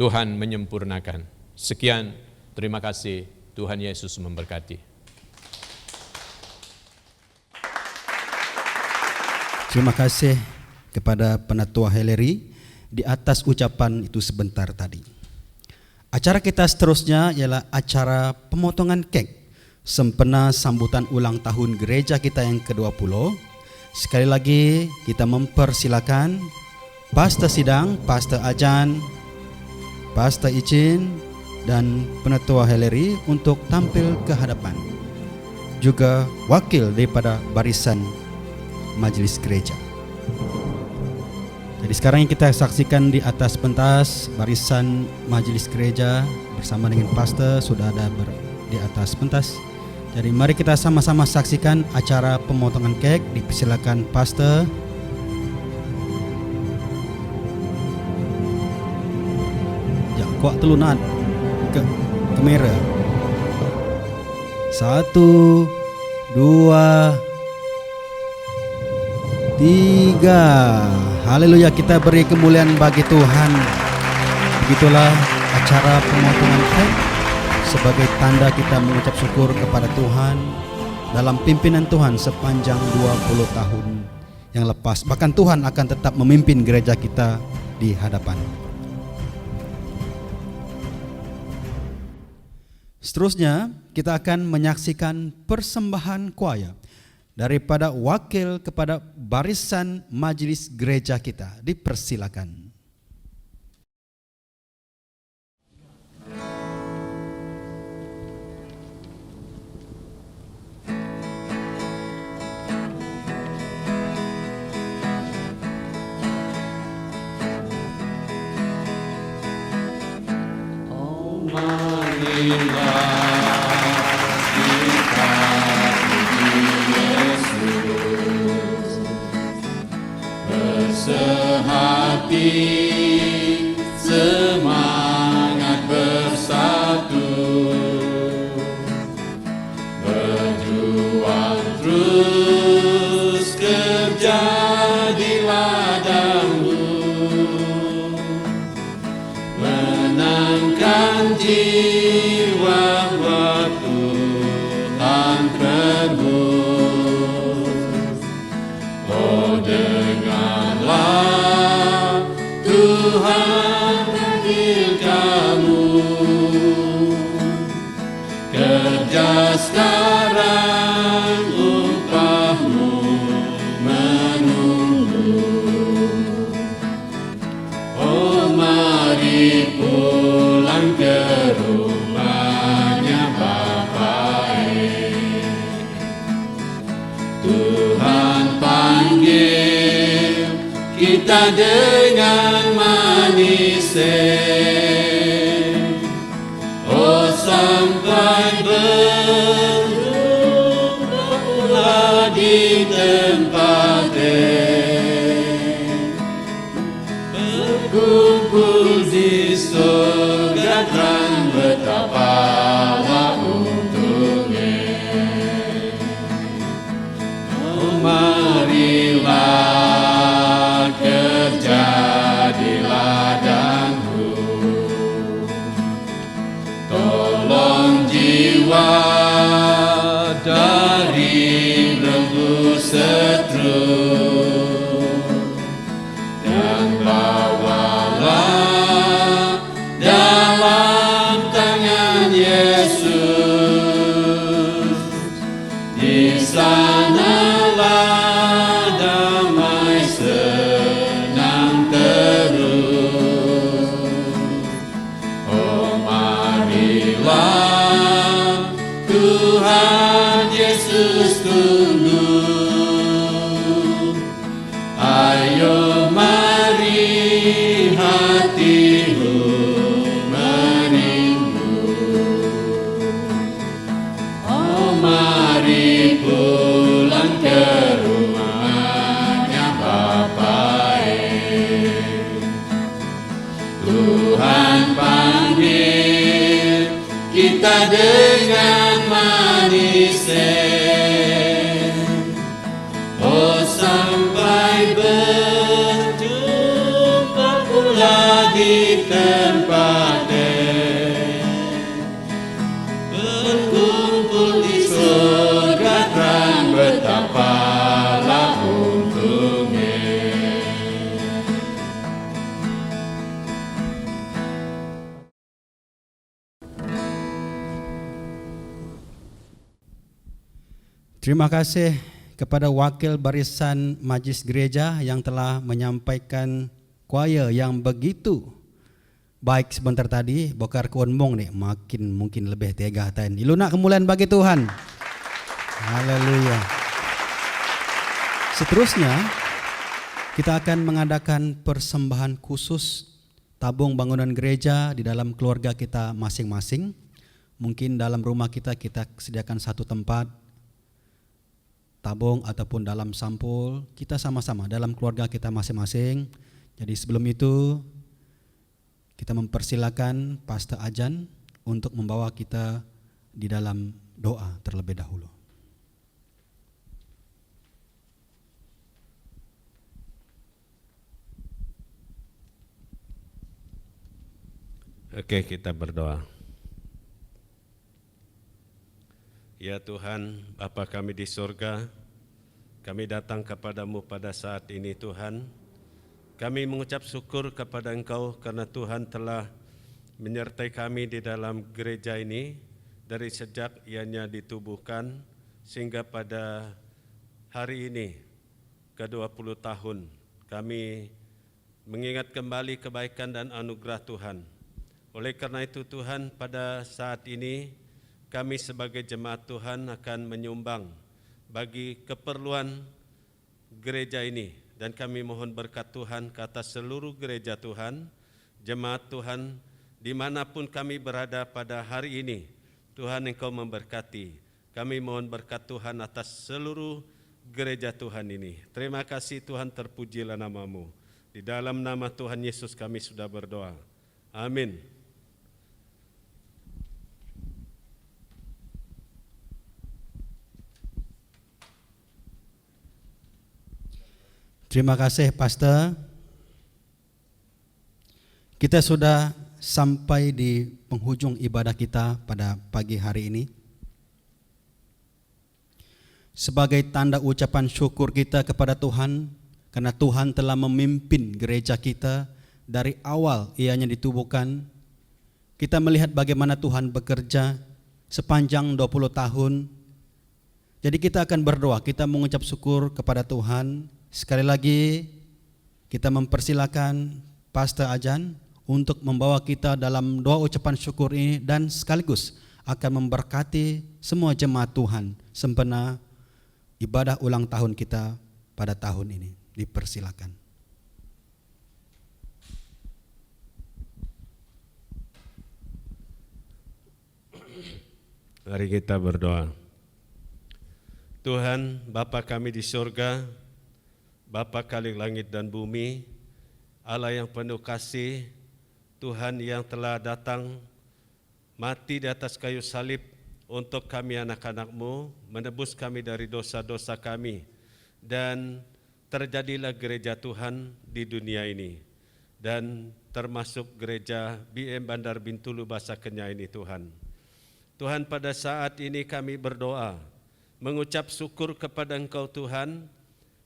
Tuhan menyempurnakan. Sekian, terima kasih. Tuhan Yesus memberkati. Terima kasih kepada Penatua Heleri di atas ucapan itu sebentar tadi. Acara kita seterusnya ialah acara pemotongan kek sempena sambutan ulang tahun gereja kita yang ke-20. Sekali lagi kita mempersilakan Pastor Sidang, Pastor Ajan, Pastor Icin dan Penatua Heleri untuk tampil ke hadapan. Juga wakil daripada barisan majelis gereja. Jadi sekarang yang kita saksikan di atas pentas barisan majelis gereja bersama dengan pastor sudah ada di atas pentas. Jadi mari kita sama-sama saksikan acara pemotongan kek. Dipersilakan pastor. Ya, kuat telunan ke kamera. 1, 2, 3. Haleluya, kita beri kemuliaan bagi Tuhan. Begitulah acara pemotongan kek sebagai tanda kita mengucap syukur kepada Tuhan dalam pimpinan Tuhan sepanjang 20 tahun yang lepas. Bahkan Tuhan akan tetap memimpin gereja kita di hadapan. Seterusnya kita akan menyaksikan persembahan choir daripada wakil kepada barisan majelis gereja kita. Dipersilakan. Sehati, semangat bersatu, berjuang terus kerja di ladangmu, menangkan jiwa buat Tuhan terbus. Oh, dengarlah Tuhan panggil kamu, kerja sekarang upahmu menunggu. Oh, mari pulang ke rumahnya Bapa. Tuhan panggil kita dengan manis, oh sampai berjumpa di tempat berkumpul di surga dan betapa untungnya. Oh marilah kerja di ladangku, tolong jiwa dari belenggu setru, dan bawalah dalam tangan Yesus. Di sanalah damai senang terus. Oh marilah Tuhan Yesus tunggu. Ayo mari hatimu merindu. Oh mari pulang ke rumahnya Bapa. Tuhan panggil kita dengan manis. Oh sampai berjumpa pula di tempat berkumpul di surga terang, betapalah untungnya. Terima kasih kepada wakil barisan Majlis Gereja yang telah menyampaikan choir yang begitu baik sebentar tadi. Bokar kuonmong nih makin mungkin lebih tega tan. Iluna kemuliaan bagi Tuhan. Haleluya. Seterusnya kita akan mengadakan persembahan khusus tabung bangunan gereja di dalam keluarga kita masing-masing. Mungkin dalam rumah kita sediakan satu tempat tabung ataupun dalam sampul, kita sama-sama dalam keluarga kita masing-masing. Jadi sebelum itu kita mempersilakan Pastor Ajan untuk membawa kita di dalam doa terlebih dahulu. Oke, kita berdoa. Ya Tuhan, Bapa kami di surga, kami datang kepadamu pada saat ini Tuhan. Kami mengucap syukur kepada Engkau karena Tuhan telah menyertai kami di dalam gereja ini dari sejak ianya ditubuhkan sehingga pada hari ini ke-20 tahun kami mengingat kembali kebaikan dan anugerah Tuhan. Oleh karena itu Tuhan, pada saat ini kami sebagai jemaat Tuhan akan menyumbang bagi keperluan gereja ini. Dan kami mohon berkat Tuhan ke atas seluruh gereja Tuhan, jemaat Tuhan, dimanapun kami berada pada hari ini. Tuhan Engkau memberkati. Kami mohon berkat Tuhan atas seluruh gereja Tuhan ini. Terima kasih Tuhan, terpujilah nama-Mu. Di dalam nama Tuhan Yesus kami sudah berdoa. Amin. Terima kasih Pastor. Kita sudah sampai di penghujung ibadah kita pada pagi hari ini. Sebagai tanda ucapan syukur kita kepada Tuhan, karena Tuhan telah memimpin gereja kita dari awal ianya ditubuhkan. Kita melihat bagaimana Tuhan bekerja sepanjang 20 tahun. Jadi kita akan berdoa, kita mengucap syukur kepada Tuhan. Sekali lagi kita mempersilakan Pastor Ajan untuk membawa kita dalam doa ucapan syukur ini dan sekaligus akan memberkati semua jemaat Tuhan sempena ibadah ulang tahun kita pada tahun ini. Dipersilakan. Mari kita berdoa. Tuhan, Bapa kami di surga, Bapa Khalik langit dan bumi, Allah yang penuh kasih, Tuhan yang telah datang mati di atas kayu salib untuk kami anak-anak-Mu, menebus kami dari dosa-dosa kami, dan terjadilah gereja Tuhan di dunia ini, dan termasuk gereja BM Bandar Bintulu Basa Kenya ini Tuhan. Tuhan, pada saat ini kami berdoa, mengucap syukur kepada Engkau Tuhan,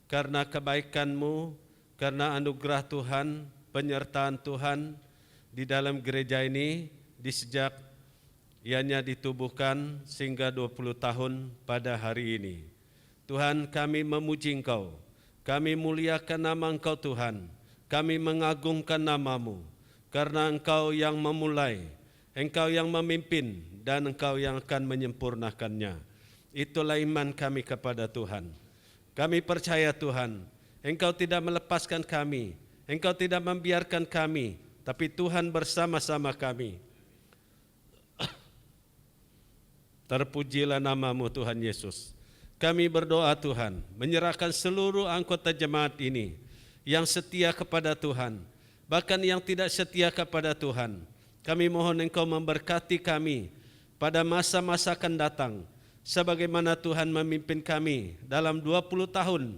karena kebaikan-Mu, karena anugerah Tuhan, penyertaan Tuhan di dalam gereja ini di sejak ianya ditubuhkan sehingga 20 tahun pada hari ini. Tuhan, kami memuji Engkau, kami muliakan nama Engkau Tuhan, kami mengagungkan nama-Mu, karena Engkau yang memulai, Engkau yang memimpin, dan Engkau yang akan menyempurnakannya. Itulah iman kami kepada Tuhan. Kami percaya Tuhan, Engkau tidak melepaskan kami, Engkau tidak membiarkan kami, tapi Tuhan bersama-sama kami. Terpujilah nama-Mu Tuhan Yesus. Kami berdoa Tuhan, menyerahkan seluruh anggota jemaat ini yang setia kepada Tuhan, bahkan yang tidak setia kepada Tuhan. Kami mohon Engkau memberkati kami pada masa-masa akan datang, sebagaimana Tuhan memimpin kami dalam 20 tahun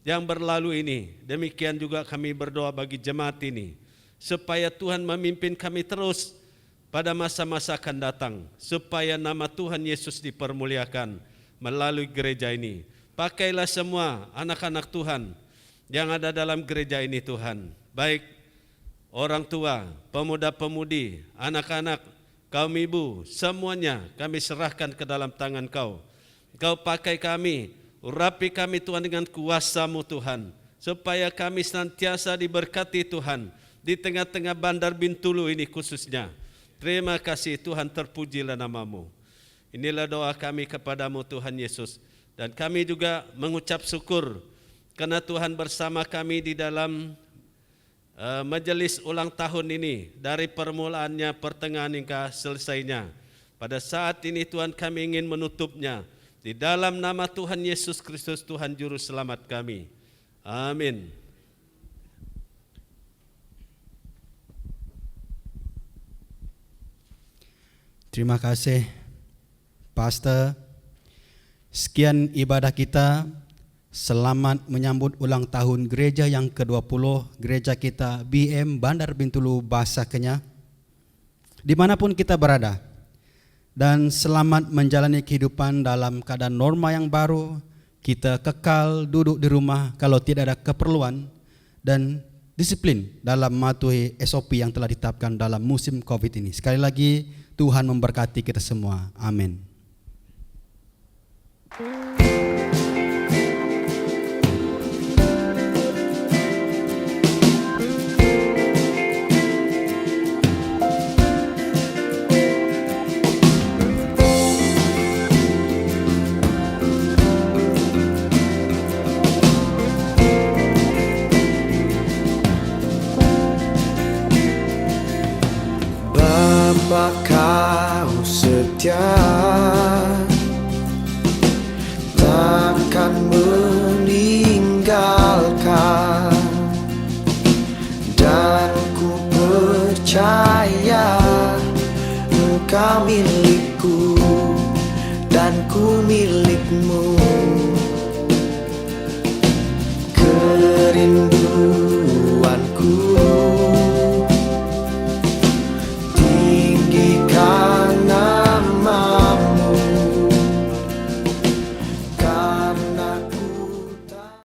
yang berlalu ini. Demikian juga kami berdoa bagi jemaat ini, supaya Tuhan memimpin kami terus pada masa-masa akan datang, supaya nama Tuhan Yesus dipermuliakan melalui gereja ini. Pakailah semua anak-anak Tuhan yang ada dalam gereja ini Tuhan, baik orang tua, pemuda-pemudi, anak-anak, kaum ibu, semuanya kami serahkan ke dalam tangan Kau. Kau pakai kami, urapi kami Tuhan dengan kuasa-Mu Tuhan, supaya kami senantiasa diberkati Tuhan di tengah-tengah Bandar Bintulu ini khususnya. Terima kasih Tuhan, terpujilah nama-Mu. Inilah doa kami kepada-Mu Tuhan Yesus, dan kami juga mengucap syukur karena Tuhan bersama kami di dalam majelis ulang tahun ini, dari permulaannya, pertengahan hingga selesainya. Pada saat ini Tuhan, kami ingin menutupnya di dalam nama Tuhan Yesus Kristus, Tuhan Juru Selamat kami. Amin. Terima kasih Pastor. Sekian ibadah kita. Selamat menyambut ulang tahun gereja yang ke-20, gereja kita BM Bandar Bintulu Basa Kenyah, dimanapun kita berada. Dan selamat menjalani kehidupan dalam keadaan norma yang baru. Kita kekal duduk di rumah kalau tidak ada keperluan, dan disiplin dalam mematuhi SOP yang telah ditetapkan dalam musim COVID ini. Sekali lagi, Tuhan memberkati kita semua. Amin. Bapa, Kau setia, takkan meninggalkan, dan ku percaya Engkau milikku dan ku milikmu. Kerinduan